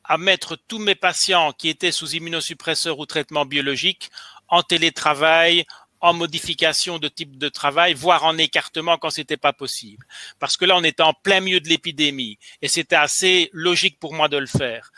à mettre tous mes patients qui étaient sous immunosuppresseurs ou traitement biologique en télétravail, en modification de type de travail, voire en écartement quand c'était pas possible. Parce que là, on était en plein milieu de l'épidémie et c'était assez logique pour moi de le faire.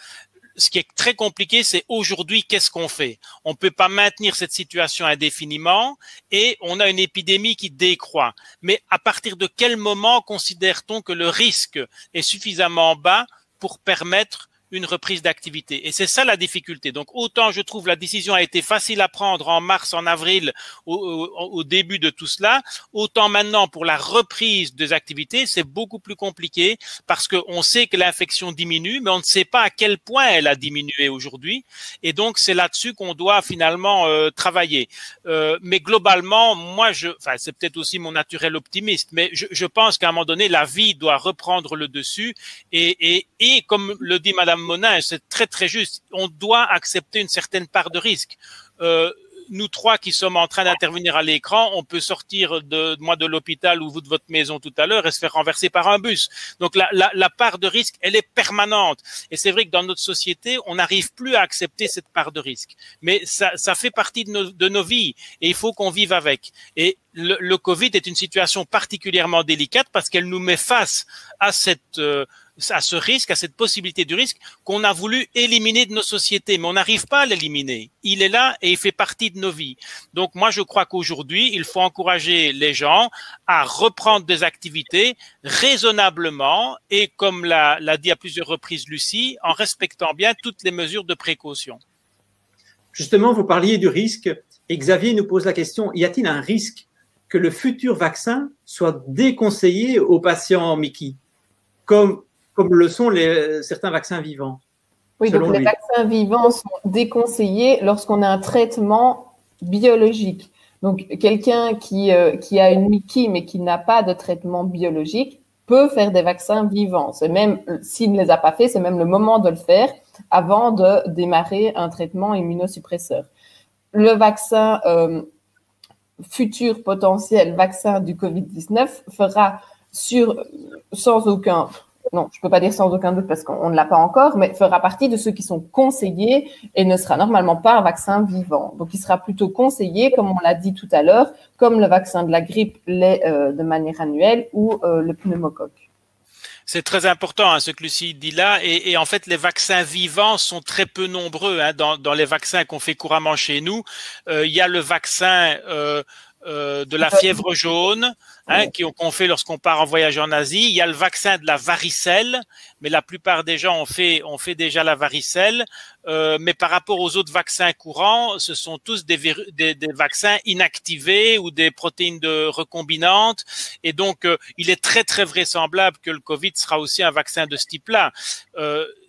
Ce qui est très compliqué, c'est aujourd'hui, qu'est-ce qu'on fait? On peut pas maintenir cette situation indéfiniment et on a une épidémie qui décroît. Mais à partir de quel moment considère-t-on que le risque est suffisamment bas pour permettre une reprise d'activité? Et c'est ça la difficulté. Donc autant je trouve la décision a été facile à prendre en mars, en avril, au début de tout cela, autant maintenant pour la reprise des activités, c'est beaucoup plus compliqué parce qu'on sait que l'infection diminue, mais on ne sait pas à quel point elle a diminué aujourd'hui. Et donc c'est là-dessus qu'on doit finalement travailler. Mais globalement, moi, c'est peut-être aussi mon naturel optimiste, mais je pense qu'à un moment donné, la vie doit reprendre le dessus et comme le dit Madame Monin, c'est très très juste, on doit accepter une certaine part de risque. nous trois qui sommes en train d'intervenir à l'écran, on peut sortir moi de l'hôpital ou vous de votre maison tout à l'heure et se faire renverser par un bus. Donc la part de risque, elle est permanente. Et c'est vrai que dans notre société, on n'arrive plus à accepter cette part de risque. Mais ça fait partie de nos vies et il faut qu'on vive avec. Et le Covid est une situation particulièrement délicate parce qu'elle nous met face à ce risque, à cette possibilité du risque qu'on a voulu éliminer de nos sociétés, mais on n'arrive pas à l'éliminer. Il est là et il fait partie de nos vies. Donc moi, je crois qu'aujourd'hui, il faut encourager les gens à reprendre des activités raisonnablement et, comme l'a dit à plusieurs reprises Lucie, en respectant bien toutes les mesures de précaution. Justement, vous parliez du risque et Xavier nous pose la question, y a-t-il un risque que le futur vaccin soit déconseillé aux patients Mickey, comme le sont certains vaccins vivants? Oui, donc les vaccins vivants sont déconseillés lorsqu'on a un traitement biologique. Donc, quelqu'un qui a une Mickey mais qui n'a pas de traitement biologique peut faire des vaccins vivants. C'est même, s'il ne les a pas fait, c'est même le moment de le faire avant de démarrer un traitement immunosuppresseur. Le vaccin futur potentiel vaccin du Covid-19 fera sans aucun doute parce qu'on ne l'a pas encore, mais fera partie de ceux qui sont conseillés et ne sera normalement pas un vaccin vivant. Donc, il sera plutôt conseillé, comme on l'a dit tout à l'heure, comme le vaccin de la grippe l'est de manière annuelle ou le pneumocoque. C'est très important ce que Lucie dit là et en fait les vaccins vivants sont très peu nombreux dans les vaccins qu'on fait couramment chez nous. Il y a le vaccin de la fièvre jaune qu'on fait lorsqu'on part en voyage en Asie. Il y a le vaccin de la varicelle, mais la plupart des gens ont fait déjà la varicelle. Mais par rapport aux autres vaccins courants, ce sont tous des vaccins inactivés ou des protéines recombinantes. Et donc, il est très, très vraisemblable que le Covid sera aussi un vaccin de ce type-là.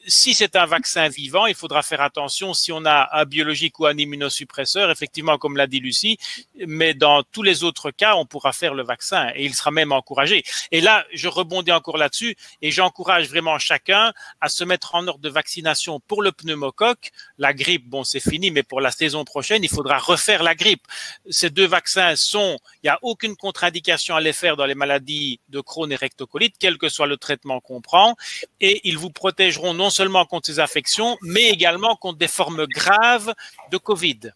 Si c'est un vaccin vivant, il faudra faire attention si on a un biologique ou un immunosuppresseur, effectivement, comme l'a dit Lucie, mais dans tous les autres cas, on pourra faire le vaccin et il sera même encouragé. Et là, je rebondis encore là-dessus et j'encourage vraiment chacun à se mettre en ordre de vaccination pour le pneumocoque. La grippe, bon, c'est fini, mais pour la saison prochaine, il faudra refaire la grippe. Ces deux vaccins il n'y a aucune contre-indication à les faire dans les maladies de Crohn et rectocolite, quel que soit le traitement qu'on prend, et ils vous protégeront non seulement contre ces affections, mais également contre des formes graves de Covid.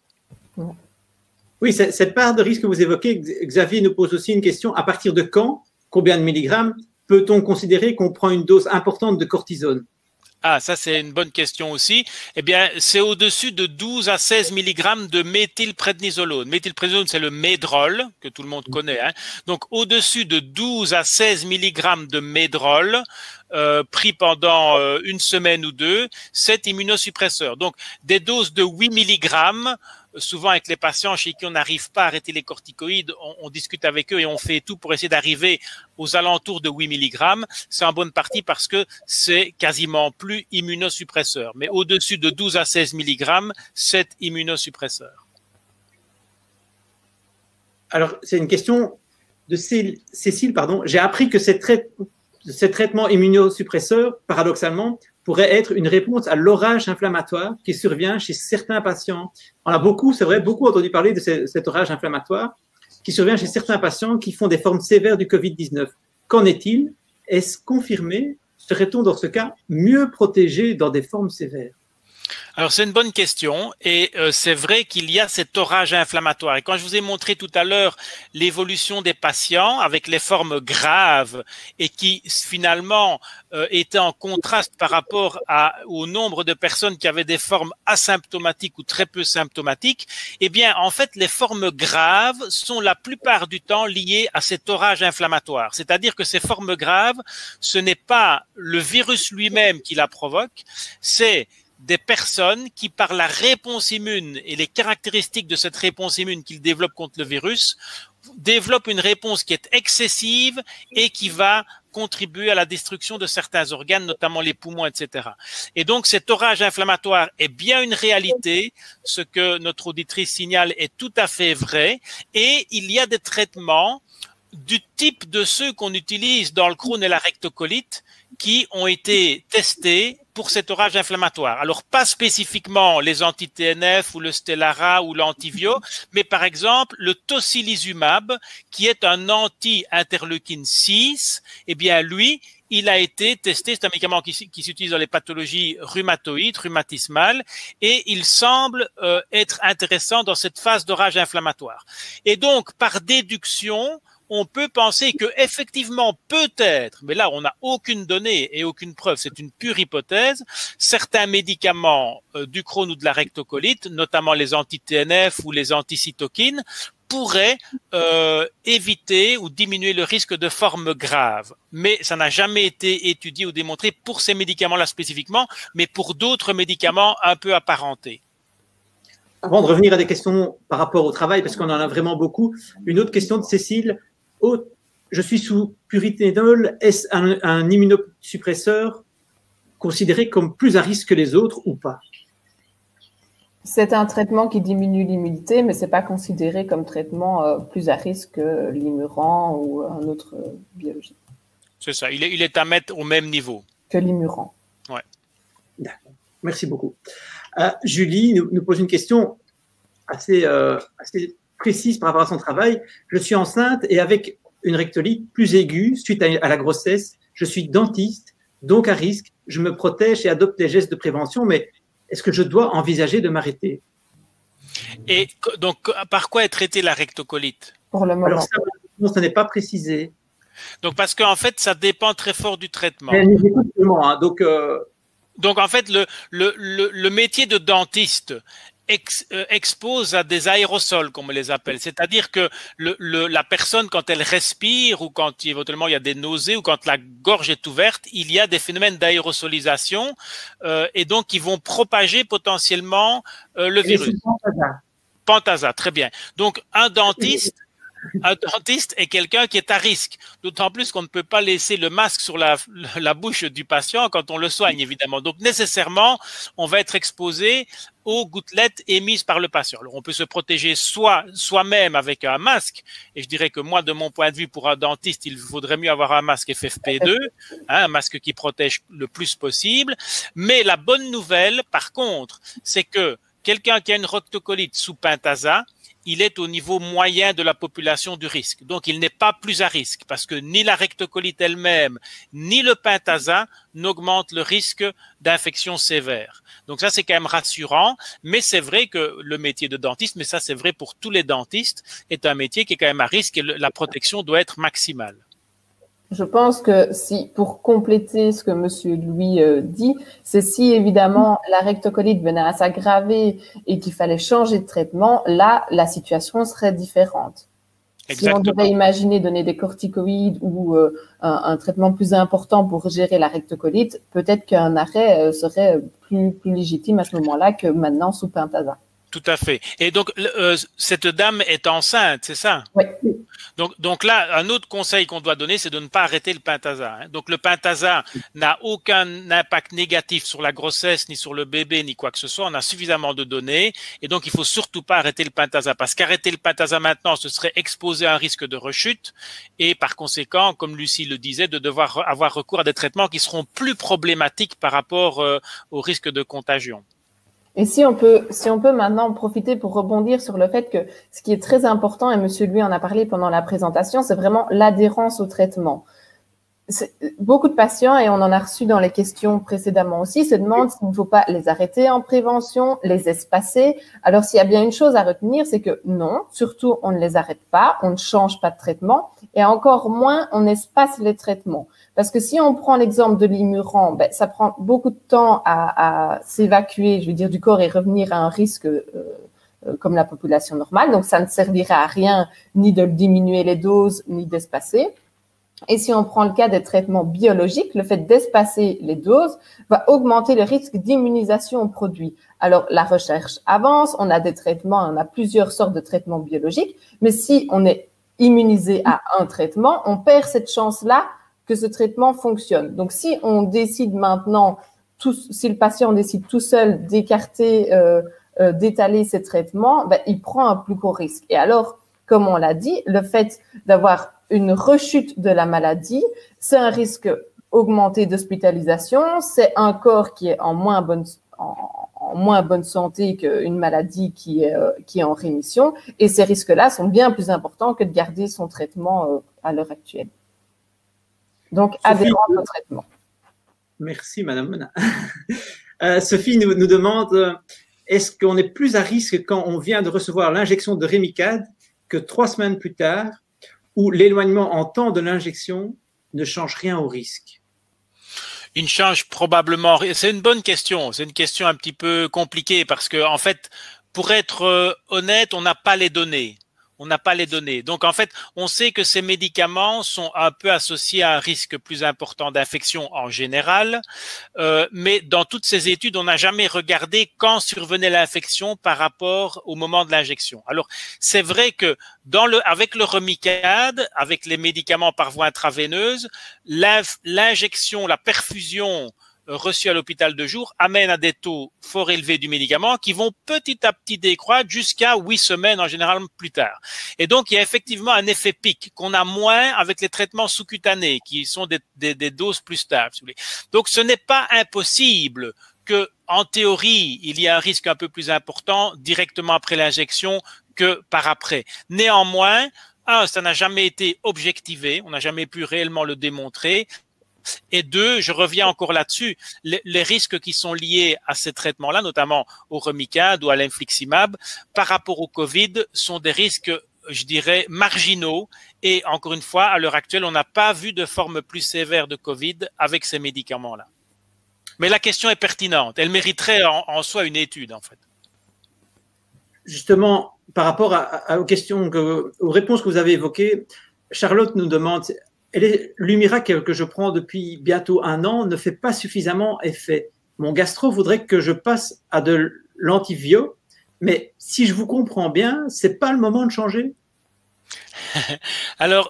Oui, cette part de risque que vous évoquez, Xavier nous pose aussi une question. À partir de quand, combien de milligrammes, peut-on considérer qu'on prend une dose importante de cortisone? Ah, ça c'est une bonne question aussi. Eh bien, c'est au-dessus de 12 à 16 mg de méthylprednisolone. Méthylprednisolone, c'est le Medrol, que tout le monde connaît. Donc, au-dessus de 12 à 16 mg de Medrol, pris pendant une semaine ou deux, c'est immunosuppresseur. Donc, des doses de 8 mg, souvent avec les patients chez qui on n'arrive pas à arrêter les corticoïdes, on discute avec eux et on fait tout pour essayer d'arriver aux alentours de 8 mg. C'est en bonne partie parce que c'est quasiment plus immunosuppresseur. Mais au-dessus de 12 à 16 mg, c'est immunosuppresseur. Alors, c'est une question de Cécile, pardon. J'ai appris que ces traitements immunosuppresseurs, paradoxalement, pourrait être une réponse à l'orage inflammatoire qui survient chez certains patients. On a beaucoup entendu parler de cet orage inflammatoire qui survient chez certains patients qui font des formes sévères du Covid-19. Qu'en est-il? Est-ce confirmé? Serait-on dans ce cas mieux protégé dans des formes sévères? Alors, c'est une bonne question et c'est vrai qu'il y a cet orage inflammatoire. Et quand je vous ai montré tout à l'heure l'évolution des patients avec les formes graves et qui finalement étaient en contraste par rapport au nombre de personnes qui avaient des formes asymptomatiques ou très peu symptomatiques, eh bien, en fait, les formes graves sont la plupart du temps liées à cet orage inflammatoire. C'est-à-dire que ces formes graves, ce n'est pas le virus lui-même qui la provoque, c'est des personnes qui, par la réponse immune et les caractéristiques de cette réponse immune qu'ils développent contre le virus, développent une réponse qui est excessive et qui va contribuer à la destruction de certains organes, notamment les poumons, etc. Et donc, cet orage inflammatoire est bien une réalité. Ce que notre auditrice signale est tout à fait vrai. Et il y a des traitements du type de ceux qu'on utilise dans le Crohn et la rectocolite qui ont été testés pour cet orage inflammatoire. Alors, pas spécifiquement les anti-TNF ou le Stelara ou l'antivio, mais par exemple le tocilizumab, qui est un anti-interleukine 6, eh bien lui, il a été testé, c'est un médicament qui s'utilise dans les pathologies rhumatoïdes, rhumatismales, et il semble être intéressant dans cette phase d'orage inflammatoire. Et donc, par déduction, on peut penser que effectivement, peut-être, mais là, on n'a aucune donnée et aucune preuve, c'est une pure hypothèse, certains médicaments du Crohn ou de la rectocolite, notamment les anti-TNF ou les anti-cytokines, pourraient éviter ou diminuer le risque de formes graves. Mais ça n'a jamais été étudié ou démontré pour ces médicaments-là spécifiquement, mais pour d'autres médicaments un peu apparentés. Avant de revenir à des questions par rapport au travail, parce qu'on en a vraiment beaucoup, une autre question de Cécile. Je suis sous pyrithénol, est-ce un immunosuppresseur considéré comme plus à risque que les autres ou pas? C'est un traitement qui diminue l'immunité, mais ce n'est pas considéré comme traitement plus à risque que l'Imuran ou un autre biologique. C'est ça, il est à mettre au même niveau. Que l'Imuran. Ouais. D'accord, merci beaucoup. Julie nous pose une question assez précise par rapport à son travail. Je suis enceinte et avec une rectolite plus aiguë suite à la grossesse, je suis dentiste, donc à risque, je me protège et adopte des gestes de prévention, mais est-ce que je dois envisager de m'arrêter? Et donc, par quoi est traitée la rectocolite? Pour le moment. Alors ça n'est pas précisé. Donc, parce qu'en fait, ça dépend très fort du traitement. Donc, en fait, le métier de dentiste expose à des aérosols, comme on les appelle. C'est-à-dire que la personne, quand elle respire ou quand éventuellement il y a des nausées ou quand la gorge est ouverte, il y a des phénomènes d'aérosolisation et donc qui vont propager potentiellement le virus. Pentasa, très bien. Donc, un dentiste est quelqu'un qui est à risque, d'autant plus qu'on ne peut pas laisser le masque sur la bouche du patient quand on le soigne, évidemment. Donc, nécessairement, on va être exposé aux gouttelettes émises par le patient. Alors, on peut se protéger soi-même avec un masque, et je dirais que moi, de mon point de vue, pour un dentiste, il vaudrait mieux avoir un masque FFP2, un masque qui protège le plus possible. Mais la bonne nouvelle, par contre, c'est que quelqu'un qui a une rectocolite sous pentasa, il est au niveau moyen de la population du risque. Donc, il n'est pas plus à risque parce que ni la rectocolite elle-même, ni le pentasa n'augmentent le risque d'infection sévère. Donc, ça, c'est quand même rassurant. Mais c'est vrai que le métier de dentiste, mais ça, c'est vrai pour tous les dentistes, est un métier qui est quand même à risque et la protection doit être maximale. Je pense que si, pour compléter ce que Monsieur Louis dit, c'est si évidemment la rectocolite venait à s'aggraver et qu'il fallait changer de traitement, là, la situation serait différente. Exactement. Si on devait imaginer donner des corticoïdes ou un traitement plus important pour gérer la rectocolite, peut-être qu'un arrêt serait plus légitime à ce moment-là que maintenant sous pentasa. Tout à fait. Et donc, cette dame est enceinte, c'est ça? Oui. Donc là, un autre conseil qu'on doit donner, c'est de ne pas arrêter le pentasa. Donc, le pentasa n'a aucun impact négatif sur la grossesse, ni sur le bébé, ni quoi que ce soit. On a suffisamment de données. Et donc, il faut surtout pas arrêter le pentasa. Parce qu'arrêter le pentasa maintenant, ce serait exposer à un risque de rechute. Et par conséquent, comme Lucie le disait, de devoir avoir recours à des traitements qui seront plus problématiques par rapport au risque de contagion. Et si on peut maintenant profiter pour rebondir sur le fait que ce qui est très important, et Monsieur Louis en a parlé pendant la présentation, c'est vraiment l'adhérence au traitement. Beaucoup de patients, et on en a reçu dans les questions précédemment aussi, se demandent s'il ne faut pas les arrêter en prévention, les espacer. Alors, s'il y a bien une chose à retenir, c'est que non, surtout, on ne les arrête pas, on ne change pas de traitement, et encore moins, on espace les traitements. Parce que si on prend l'exemple de l'Imuran, ça prend beaucoup de temps à s'évacuer, je veux dire, du corps et revenir à un risque comme la population normale. Donc, ça ne servirait à rien ni de diminuer les doses, ni d'espacer. Et si on prend le cas des traitements biologiques, le fait d'espacer les doses va augmenter le risque d'immunisation au produit. Alors, la recherche avance, on a des traitements, on a plusieurs sortes de traitements biologiques, mais si on est immunisé à un traitement, on perd cette chance-là que ce traitement fonctionne. Donc, si on décide maintenant, si le patient décide tout seul d'écarter, d'étaler ses traitements, il prend un plus gros risque. Et alors, comme on l'a dit, le fait d'avoir une rechute de la maladie, c'est un risque augmentée d'hospitalisation, c'est un corps qui est en moins bonne santé qu'une maladie qui est en rémission. Et ces risques-là sont bien plus importants que de garder son traitement à l'heure actuelle. Donc, adhérence au traitement. Merci, Madame. Sophie nous demande, est-ce qu'on est plus à risque quand on vient de recevoir l'injection de Rémicade que 3 semaines plus tard, où l'éloignement en temps de l'injection ne change rien au risque? Il ne change probablement rien. C'est une bonne question. C'est une question un petit peu compliquée parce que, en fait, pour être honnête, on n'a pas les données. On n'a pas les données. Donc, en fait, on sait que ces médicaments sont un peu associés à un risque plus important d'infection en général. Mais dans toutes ces études, on n'a jamais regardé quand survenait l'infection par rapport au moment de l'injection. Alors, c'est vrai que avec le Remicade, avec les médicaments par voie intraveineuse, l'injection, la perfusion reçus à l'hôpital de jour amènent à des taux fort élevés du médicament qui vont petit à petit décroître jusqu'à 8 semaines en général plus tard. Et donc, il y a effectivement un effet pic qu'on a moins avec les traitements sous-cutanés qui sont des doses plus stables. Si vous voulez. Donc, ce n'est pas impossible que, en théorie, il y ait un risque un peu plus important directement après l'injection que par après. Néanmoins, ça n'a jamais été objectivé, on n'a jamais pu réellement le démontrer. Et 2, je reviens encore là-dessus, les risques qui sont liés à ces traitements-là, notamment au Remicade ou à l'infliximab, par rapport au Covid, sont des risques, je dirais, marginaux. Et encore une fois, à l'heure actuelle, on n'a pas vu de forme plus sévère de Covid avec ces médicaments-là. Mais la question est pertinente. Elle mériterait en soi une étude, en fait. Justement, par rapport aux questions, aux réponses que vous avez évoquées, Charlotte nous demande... L'Humira que je prends depuis bientôt 1 an ne fait pas suffisamment effet. Mon gastro voudrait que je passe à de l'antivio, mais si je vous comprends bien, c'est pas le moment de changer. Alors,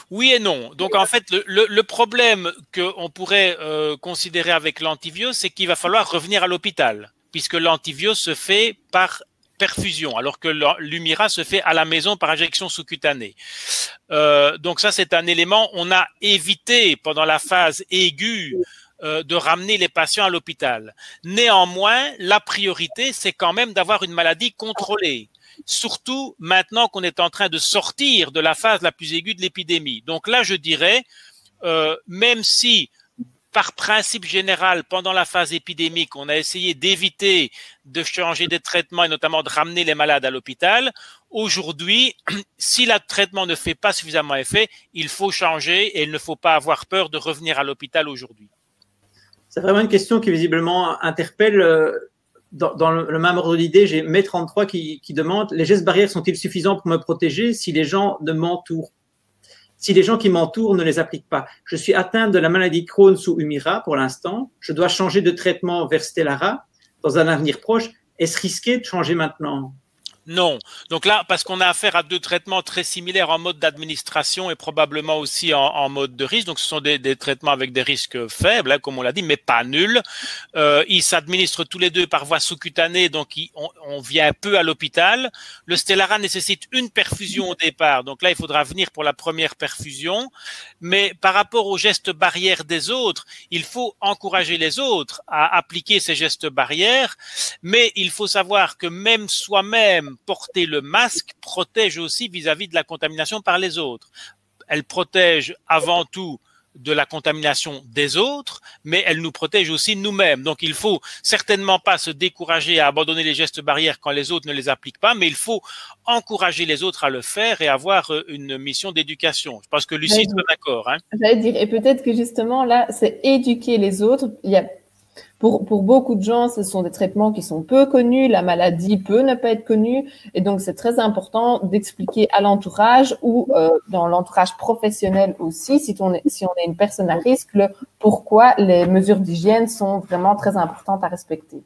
oui et non. Donc, en fait, le problème qu'on pourrait considérer avec l'antivio, c'est qu'il va falloir revenir à l'hôpital, puisque l'antivio se fait par perfusion, alors que l'Humira se fait à la maison par injection sous-cutanée. Donc ça, c'est un élément. On a évité pendant la phase aiguë de ramener les patients à l'hôpital. Néanmoins, la priorité, c'est quand même d'avoir une maladie contrôlée. Surtout maintenant qu'on est en train de sortir de la phase la plus aiguë de l'épidémie. Donc là, je dirais, même si par principe général, pendant la phase épidémique, on a essayé d'éviter de changer des traitements et notamment de ramener les malades à l'hôpital. Aujourd'hui, si le traitement ne fait pas suffisamment effet, il faut changer et il ne faut pas avoir peur de revenir à l'hôpital aujourd'hui. C'est vraiment une question qui visiblement interpelle. Dans le même ordre d'idée, j'ai Mai 33 qui demande: les gestes barrières sont-ils suffisants pour me protéger si les gens ne m'entourent? Si les gens qui m'entourent ne les appliquent pas. Je suis atteinte de la maladie de Crohn sous Humira pour l'instant. Je dois changer de traitement vers Stelara dans un avenir proche. Est-ce risqué de changer maintenant? Non. Donc là, parce qu'on a affaire à 2 traitements très similaires en mode d'administration et probablement aussi en mode de risque. Donc ce sont des traitements avec des risques faibles, hein, comme on l'a dit, mais pas nuls. Ils s'administrent tous les 2 par voie sous-cutanée, donc on vient peu à l'hôpital. Le Stelara nécessite une perfusion au départ. Donc là, il faudra venir pour la première perfusion. Mais par rapport aux gestes barrières des autres, il faut encourager les autres à appliquer ces gestes barrières. Mais il faut savoir que même soi-même, porter le masque protège aussi vis-à-vis de la contamination par les autres. Elle protège avant tout de la contamination des autres, mais elle nous protège aussi nous-mêmes. Donc, il faut certainement pas se décourager à abandonner les gestes barrières quand les autres ne les appliquent pas, mais il faut encourager les autres à le faire et avoir une mission d'éducation. Je pense que Lucie est d'accord. Hein. J'allais dire, et peut-être que justement, là, c'est éduquer les autres. Il y a Pour beaucoup de gens, ce sont des traitements qui sont peu connus, la maladie peut ne pas être connue, et donc c'est très important d'expliquer à l'entourage ou dans l'entourage professionnel aussi, si on est une personne à risque, pourquoi les mesures d'hygiène sont vraiment très importantes à respecter.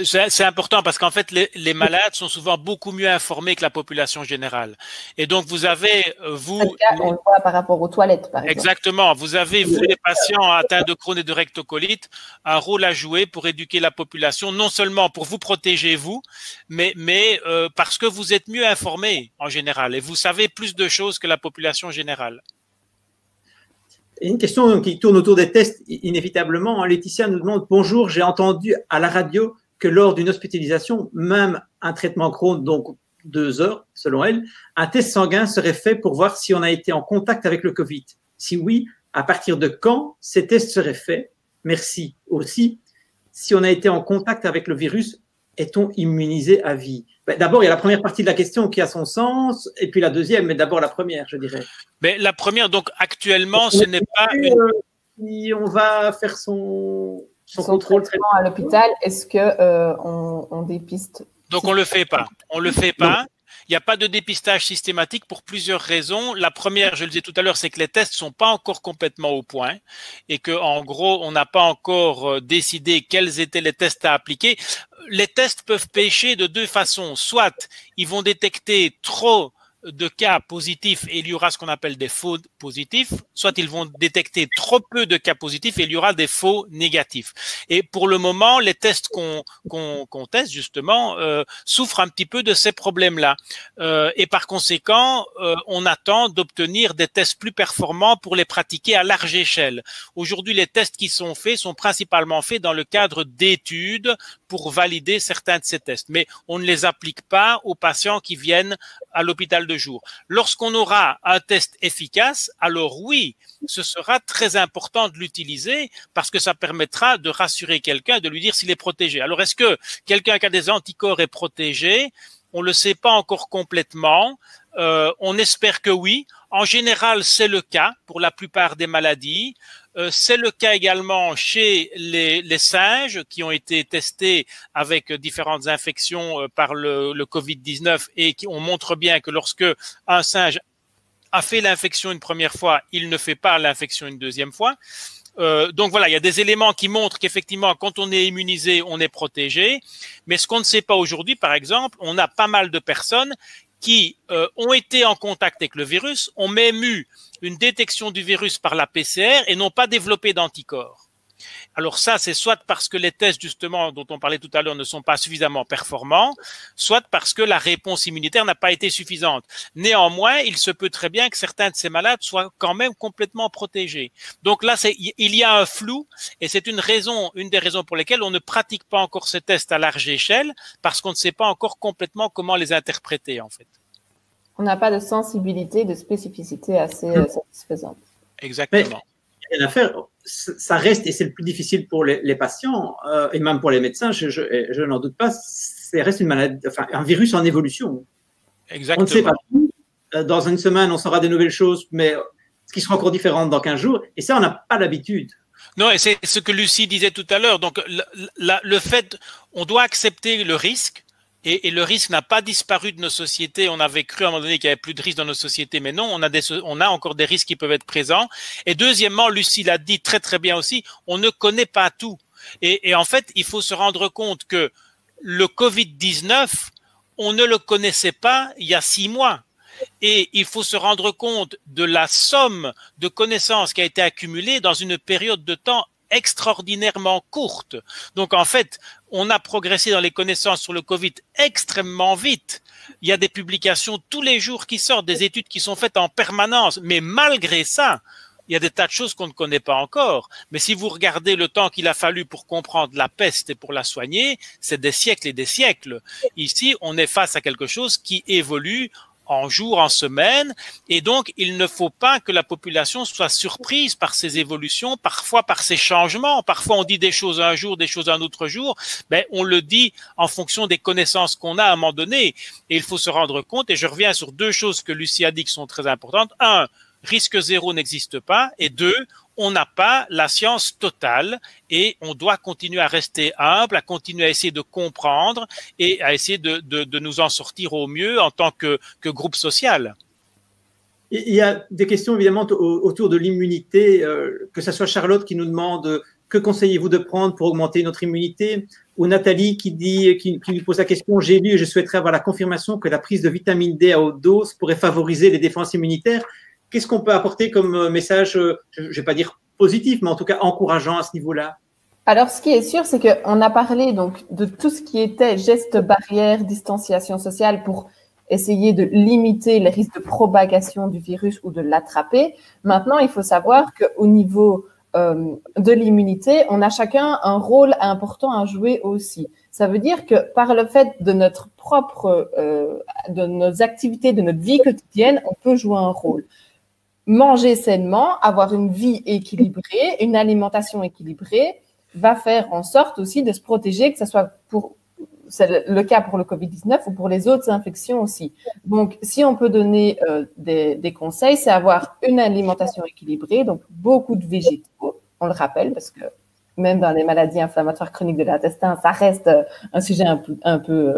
C'est important parce qu'en fait, les malades sont souvent beaucoup mieux informés que la population générale. Et donc, vous avez, vous... On le voit par rapport aux toilettes, par exemple. Exactement. Vous avez, vous, les patients atteints de Crohn et de rectocolite, un rôle à jouer pour éduquer la population, non seulement pour vous protéger, vous, mais parce que vous êtes mieux informés en général et vous savez plus de choses que la population générale. Et une question qui tourne autour des tests, inévitablement. Laetitia nous demande: bonjour, j'ai entendu à la radio que lors d'une hospitalisation, même un traitement Crohn, donc 2 heures, selon elle, un test sanguin serait fait pour voir si on a été en contact avec le Covid. Si oui, à partir de quand ces tests seraient faits? Merci. Aussi, si on a été en contact avec le virus, est-on immunisé à vie? D'abord, il y a la première partie de la question qui a son sens, et puis la deuxième, mais d'abord la première, je dirais. Mais la première, donc actuellement, ce n'est pas si on va faire son contrôle traitement à l'hôpital, est-ce que on dépiste? Donc on le fait pas. On le fait pas. Il n'y a pas de dépistage systématique pour plusieurs raisons. La première, je le disais tout à l'heure, c'est que les tests sont pas encore complètement au point et que, en gros, on n'a pas encore décidé quels étaient les tests à appliquer. Les tests peuvent pêcher de 2 façons. Soit ils vont détecter trop de cas positifs et il y aura ce qu'on appelle des faux positifs, soit ils vont détecter trop peu de cas positifs et il y aura des faux négatifs. Et pour le moment, les tests qu'on teste justement souffrent un petit peu de ces problèmes-là. Et par conséquent, on attend d'obtenir des tests plus performants pour les pratiquer à large échelle. Aujourd'hui, les tests qui sont faits sont principalement faits dans le cadre d'études pour valider certains de ces tests. Mais on ne les applique pas aux patients qui viennent à l'hôpital de jour. Lorsqu'on aura un test efficace, alors oui, ce sera très important de l'utiliser parce que ça permettra de rassurer quelqu'un, de lui dire s'il est protégé. Alors, est-ce que quelqu'un qui a des anticorps est protégé? On ne le sait pas encore complètement. On espère que oui. En général, c'est le cas pour la plupart des maladies. C'est le cas également chez les singes qui ont été testés avec différentes infections par le Covid-19 et on montre bien que lorsque un singe a fait l'infection une première fois, il ne fait pas l'infection une deuxième fois. Donc voilà, il y a des éléments qui montrent qu'effectivement, quand on est immunisé, on est protégé. Mais ce qu'on ne sait pas aujourd'hui, par exemple, on a pas mal de personnes qui ont été en contact avec le virus, ont même eu une détection du virus par la PCR et n'ont pas développé d'anticorps. Alors ça, c'est soit parce que les tests justement dont on parlait tout à l'heure ne sont pas suffisamment performants, soit parce que la réponse immunitaire n'a pas été suffisante. Néanmoins, il se peut très bien que certains de ces malades soient quand même complètement protégés. Donc là, il y a un flou et c'est une des raisons pour lesquelles on ne pratique pas encore ces tests à large échelle parce qu'on ne sait pas encore complètement comment les interpréter en fait. On n'a pas de sensibilité, de spécificité assez satisfaisante. Exactement. Mais rien à faire. Ça reste, et c'est le plus difficile pour les patients et même pour les médecins, je n'en doute pas, ça reste une maladie, enfin un virus en évolution. Exactement. On ne sait pas tout. Dans une semaine, on saura des nouvelles choses, mais ce qui sera encore différent dans 15 jours, et ça, on n'a pas l'habitude. Non, et c'est ce que Lucie disait tout à l'heure. Donc, le fait, on doit accepter le risque. Et le risque n'a pas disparu de nos sociétés. On avait cru à un moment donné qu'il n'y avait plus de risques dans nos sociétés, mais non, on a encore des risques qui peuvent être présents. Et deuxièmement, Lucie l'a dit très très bien aussi, on ne connaît pas tout. Et en fait, il faut se rendre compte que le Covid-19, on ne le connaissait pas il y a 6 mois. Et il faut se rendre compte de la somme de connaissances qui a été accumulée dans une période de temps extraordinairement courte. Donc en fait, on a progressé dans les connaissances sur le Covid extrêmement vite. Il y a des publications tous les jours qui sortent, des études qui sont faites en permanence. Mais malgré ça, il y a des tas de choses qu'on ne connaît pas encore. Mais si vous regardez le temps qu'il a fallu pour comprendre la peste et pour la soigner, c'est des siècles et des siècles. Ici, on est face à quelque chose qui évolue en jours, en semaines, et donc il ne faut pas que la population soit surprise par ces évolutions, parfois par ces changements. Parfois on dit des choses un jour, des choses un autre jour, mais on le dit en fonction des connaissances qu'on a à un moment donné. Et il faut se rendre compte, et je reviens sur 2 choses que Lucie a dit qui sont très importantes. 1, risque zéro n'existe pas, et 2, on n'a pas la science totale et on doit continuer à rester humble, à continuer à essayer de comprendre et à essayer de nous en sortir au mieux en tant que groupe social. Il y a des questions évidemment autour de l'immunité, que ce soit Charlotte qui nous demande que conseillez-vous de prendre pour augmenter notre immunité, ou Nathalie qui nous pose la question: j'ai lu et je souhaiterais avoir la confirmation que la prise de vitamine D à haute dose pourrait favoriser les défenses immunitaires. Qu'est-ce qu'on peut apporter comme message, je ne vais pas dire positif, mais en tout cas encourageant à ce niveau-là? Alors, ce qui est sûr, c'est qu'on a parlé donc de tout ce qui était gestes barrières, distanciation sociale pour essayer de limiter les risques de propagation du virus ou de l'attraper. Maintenant, il faut savoir qu'au niveau de l'immunité, on a chacun un rôle important à jouer aussi. Ça veut dire que par le fait de notre propre, de nos activités, de notre vie quotidienne, on peut jouer un rôle. Manger sainement, avoir une vie équilibrée, une alimentation équilibrée, va faire en sorte aussi de se protéger, que ce soit c'est le cas pour le Covid-19 ou pour les autres infections aussi. Donc, si on peut donner des conseils, c'est avoir une alimentation équilibrée, donc beaucoup de végétaux, on le rappelle, parce que même dans les maladies inflammatoires chroniques de l'intestin, ça reste un sujet un peu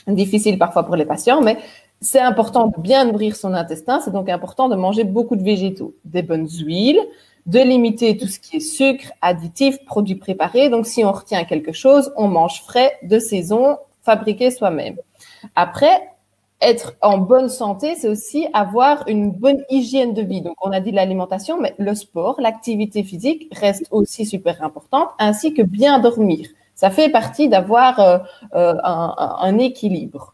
difficile parfois pour les patients, mais c'est important de bien nourrir son intestin, c'est donc important de manger beaucoup de végétaux, des bonnes huiles, de limiter tout ce qui est sucre, additifs, produits préparés. Donc, si on retient quelque chose, on mange frais, de saison, fabriqué soi-même. Après, être en bonne santé, c'est aussi avoir une bonne hygiène de vie. Donc, on a dit l'alimentation, mais le sport, l'activité physique reste aussi super importante, ainsi que bien dormir. Ça fait partie d'avoir un équilibre.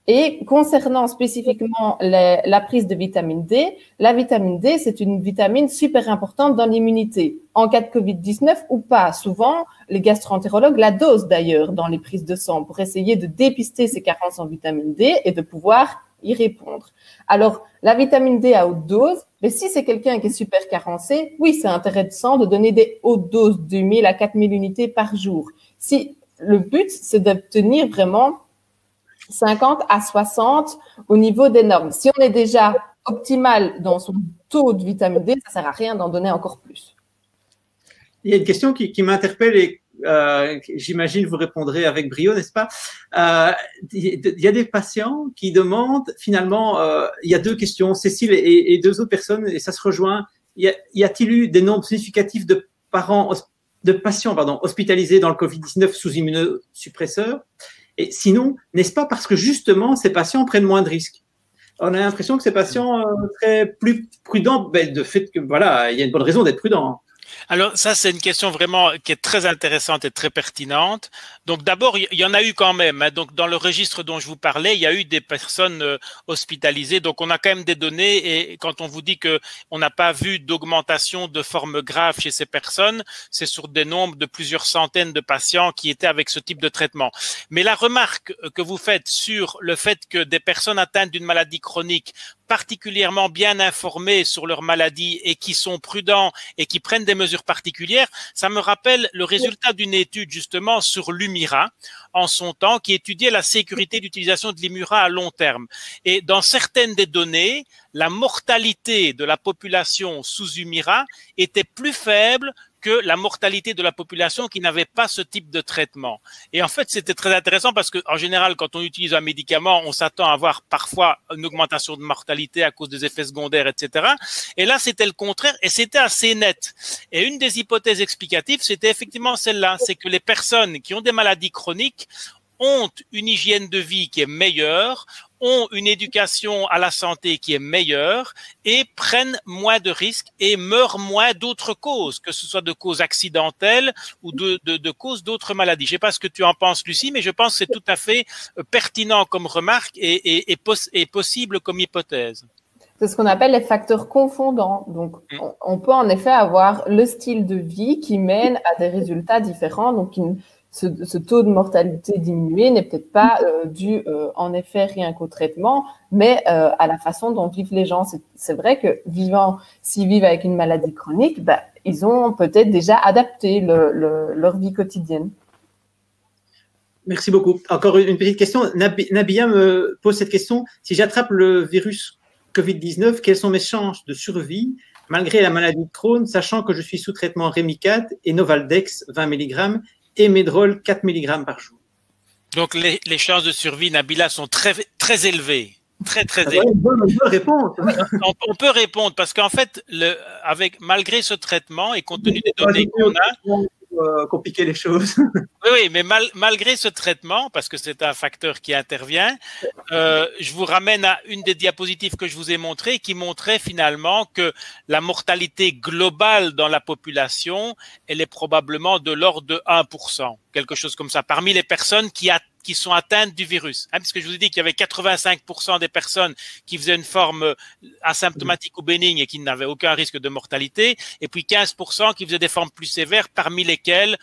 Et concernant spécifiquement la prise de vitamine D, la vitamine D, c'est une vitamine super importante dans l'immunité. En cas de Covid-19 ou pas, souvent, les gastro-entérologues la dosent d'ailleurs dans les prises de sang pour essayer de dépister ces carences en vitamine D et de pouvoir y répondre. Alors, la vitamine D à haute dose, mais si c'est quelqu'un qui est super carencé, oui, c'est intéressant de donner des hautes doses de 1000 à 4000 unités par jour. Si le but, c'est d'obtenir vraiment 50 à 60 au niveau des normes. Si on est déjà optimal dans son taux de vitamine D, ça ne sert à rien d'en donner encore plus. Il y a une question qui m'interpelle et j'imagine vous répondrez avec brio, n'est-ce pas? Il y a des patients qui demandent, finalement, il y a deux questions, Cécile et deux autres personnes, et ça se rejoint. Y a-t-il eu des nombres significatifs de patients hospitalisés dans le Covid-19 sous immunosuppresseurs? Et sinon, n'est-ce pas parce que justement, ces patients prennent moins de risques? On a l'impression que ces patients seraient plus prudents, de fait que voilà, il y a une bonne raison d'être prudent. Alors ça, c'est une question vraiment qui est très intéressante et très pertinente. Donc d'abord, il y en a eu quand même. Donc dans le registre dont je vous parlais, il y a eu des personnes hospitalisées. Donc on a quand même des données. Et quand on vous dit que on n'a pas vu d'augmentation de forme grave chez ces personnes, c'est sur des nombres de plusieurs centaines de patients qui étaient avec ce type de traitement. Mais la remarque que vous faites sur le fait que des personnes atteintes d'une maladie chronique particulièrement bien informés sur leur maladie et qui sont prudents et qui prennent des mesures particulières, ça me rappelle le résultat d'une étude justement sur l'Humira en son temps qui étudiait la sécurité d'utilisation de l'Humira à long terme. Et dans certaines des données, la mortalité de la population sous Humira était plus faible que la mortalité de la population qui n'avait pas ce type de traitement. Et en fait, c'était très intéressant parce que, en général, quand on utilise un médicament, on s'attend à avoir parfois une augmentation de mortalité à cause des effets secondaires, etc. Et là, c'était le contraire et c'était assez net. Et une des hypothèses explicatives, c'était effectivement celle-là, c'est que les personnes qui ont des maladies chroniques ont une hygiène de vie qui est meilleure, ont une éducation à la santé qui est meilleure et prennent moins de risques et meurent moins d'autres causes, que ce soit de causes accidentelles ou de causes d'autres maladies. Je ne sais pas ce que tu en penses, Lucie, mais je pense que c'est tout à fait pertinent comme remarque et possible comme hypothèse. C'est ce qu'on appelle les facteurs confondants. Donc, on peut en effet avoir le style de vie qui mène à des résultats différents. Donc, ce taux de mortalité diminué n'est peut-être pas dû en effet rien qu'au traitement, mais à la façon dont vivent les gens. C'est vrai que s'ils vivent avec une maladie chronique, ils ont peut-être déjà adapté leur vie quotidienne. Merci beaucoup. Encore une petite question. Nabia me pose cette question. Si j'attrape le virus Covid-19, quelles sont mes chances de survie malgré la maladie de Crohn, sachant que je suis sous traitement Rémicat et Novaldex 20 mg et Medrol 4 mg par jour? Donc, les chances de survie, Nabila, sont très, très élevées. Très, très élevées. Une bonne réponse. On peut répondre parce qu'en fait, malgré ce traitement et compte tenu des données qu'on a, compliquer les choses. Oui, mais malgré ce traitement, parce que c'est un facteur qui intervient, je vous ramène à une des diapositives que je vous ai montrées, qui montrait finalement que la mortalité globale dans la population, elle est probablement de l'ordre de 1%, quelque chose comme ça, parmi les personnes qui qui sont atteintes du virus. Parce que je vous ai dit qu'il y avait 85% des personnes qui faisaient une forme asymptomatique ou bénigne et qui n'avaient aucun risque de mortalité, et puis 15% qui faisaient des formes plus sévères, parmi lesquelles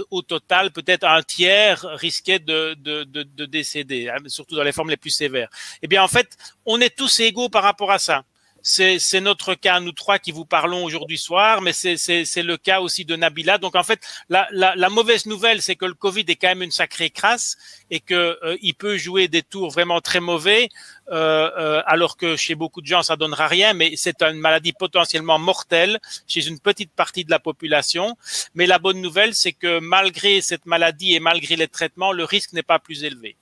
au total, peut-être un tiers risquait de décéder, surtout dans les formes les plus sévères. Eh bien, en fait, on est tous égaux par rapport à ça. C'est notre cas, nous trois qui vous parlons aujourd'hui soir, mais c'est le cas aussi de Nabila. Donc en fait, la mauvaise nouvelle, c'est que le Covid est quand même une sacrée crasse et que il peut jouer des tours vraiment très mauvais, alors que chez beaucoup de gens ça donnera rien, mais c'est une maladie potentiellement mortelle chez une petite partie de la population. Mais la bonne nouvelle, c'est que malgré cette maladie et malgré les traitements, le risque n'est pas plus élevé.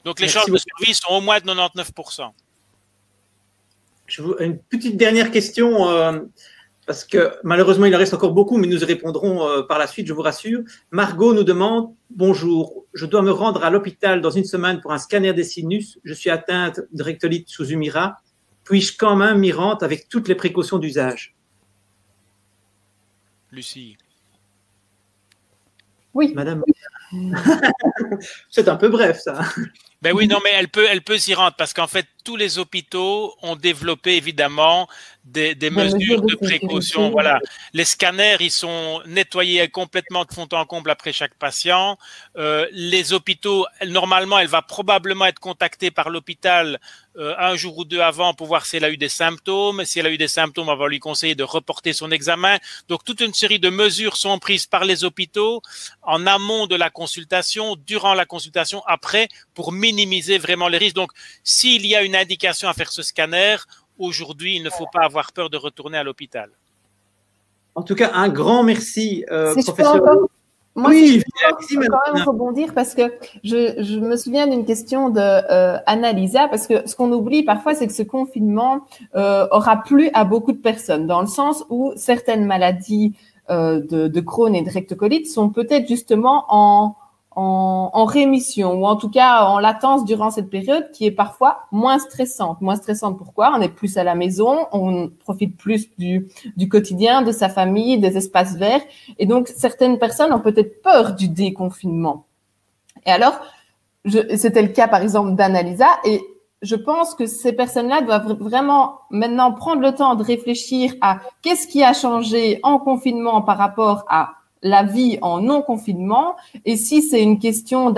Donc les chances de survie sont au moins de 99%. Une petite dernière question, parce que malheureusement il en reste encore beaucoup, mais nous y répondrons par la suite, je vous rassure. Margot nous demande: bonjour, je dois me rendre à l'hôpital dans une semaine pour un scanner des sinus. Je suis atteinte de rectolite sous Humira. Puis-je quand même m'y rendre avec toutes les précautions d'usage? Lucie. Oui. Madame. C'est un peu bref, ça. Ben oui, non, mais elle peut s'y rendre parce qu'en fait, tous les hôpitaux ont développé évidemment des mesures de précaution. Voilà. Les scanners, ils sont nettoyés complètement de fond en comble après chaque patient. Les hôpitaux, normalement, elle va probablement être contactée par l'hôpital un jour ou deux avant pour voir si elle a eu des symptômes. Si elle a eu des symptômes, on va lui conseiller de reporter son examen. Donc, toute une série de mesures sont prises par les hôpitaux en amont de la consultation, durant la consultation, après, pour minimiser vraiment les risques. Donc, s'il y a une indication à faire ce scanner, aujourd'hui, il ne faut pas avoir peur de retourner à l'hôpital. En tout cas, un grand merci, professeur. Moi, oui, je peux quand même rebondir parce que je me souviens d'une question de Annalisa, parce que ce qu'on oublie parfois, c'est que ce confinement aura plu à beaucoup de personnes, dans le sens où certaines maladies de Crohn et de rectocolite sont peut-être justement en rémission, ou en tout cas en latence durant cette période qui est parfois moins stressante. Moins stressante pourquoi? On est plus à la maison, on profite plus du quotidien, de sa famille, des espaces verts, et donc certaines personnes ont peut-être peur du déconfinement. Et alors, c'était le cas par exemple d'Annalisa, et je pense que ces personnes-là doivent vraiment maintenant prendre le temps de réfléchir à qu'est-ce qui a changé en confinement par rapport à la vie en non-confinement, et si c'est une question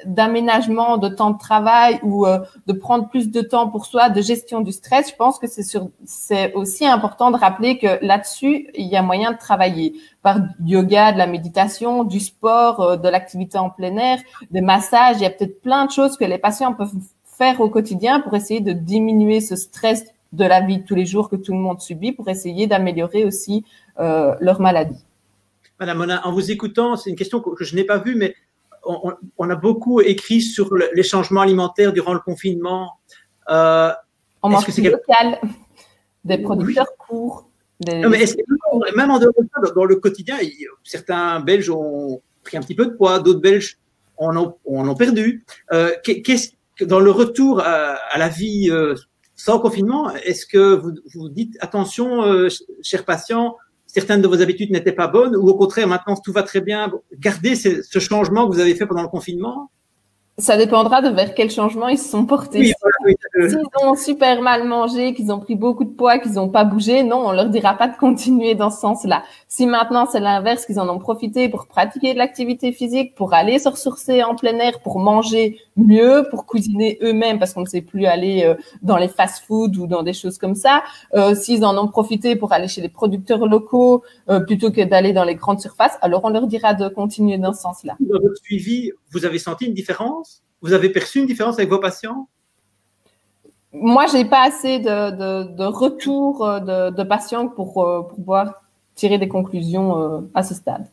d'aménagement de temps de travail ou de prendre plus de temps pour soi, de gestion du stress, je pense que c'est aussi important de rappeler que là-dessus, il y a moyen de travailler par du yoga, de la méditation, du sport, de l'activité en plein air, des massages. Il y a peut-être plein de choses que les patients peuvent faire au quotidien pour essayer de diminuer ce stress de la vie de tous les jours que tout le monde subit, pour essayer d'améliorer aussi leur maladie. Madame Monin, en vous écoutant, c'est une question que je n'ai pas vue, mais on a beaucoup écrit sur les changements alimentaires durant le confinement. On mange plus local, des producteurs courts. Non, mais est-ce que même en dehors de ça, dans le quotidien, certains Belges ont pris un petit peu de poids, d'autres Belges en ont perdu. Dans le retour à la vie sans confinement, est-ce que vous dites attention, chers patients, certaines de vos habitudes n'étaient pas bonnes, ou au contraire, maintenant, tout va très bien, gardez ce changement que vous avez fait pendant le confinement? Ça dépendra de vers quel changement ils se sont portés. Oui, voilà, s'ils ont super mal mangé, qu'ils ont pris beaucoup de poids, qu'ils n'ont pas bougé, non, on leur dira pas de continuer dans ce sens-là. Si maintenant c'est l'inverse, qu'ils en ont profité pour pratiquer de l'activité physique, pour aller se ressourcer en plein air, pour manger mieux, pour cuisiner eux-mêmes, parce qu'on ne sait plus aller dans les fast-foods ou dans des choses comme ça, s'ils en ont profité pour aller chez les producteurs locaux plutôt que d'aller dans les grandes surfaces, alors on leur dira de continuer dans ce sens-là. Dans votre suivi, vous avez senti une différence? Vous avez perçu une différence avec vos patients? Moi, j'ai pas assez de retours de patients pour pouvoir tirer des conclusions à ce stade.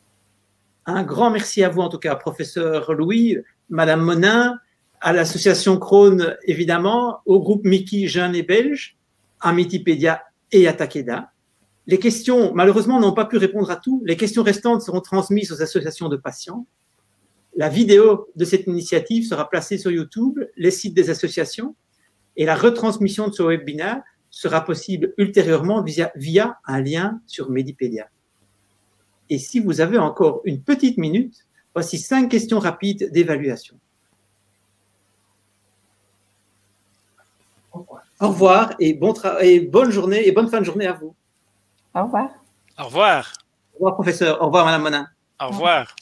Un grand merci à vous, en tout cas, professeur Louis, Madame Monin, à l'association Crohn, évidemment, au groupe Mickey Jeunes et Belges, à Mitipédia et à Takeda. Les questions, malheureusement, n'ont pas pu répondre à tout. Les questions restantes seront transmises aux associations de patients. La vidéo de cette initiative sera placée sur YouTube, les sites des associations, et la retransmission de ce webinaire sera possible ultérieurement via un lien sur Medipédia. Et si vous avez encore une petite minute, Voici 5 questions rapides d'évaluation. Au revoir et bonne journée et bonne fin de journée à vous. Au revoir. Au revoir. Au revoir, professeur. Au revoir, Madame Monin. Au revoir.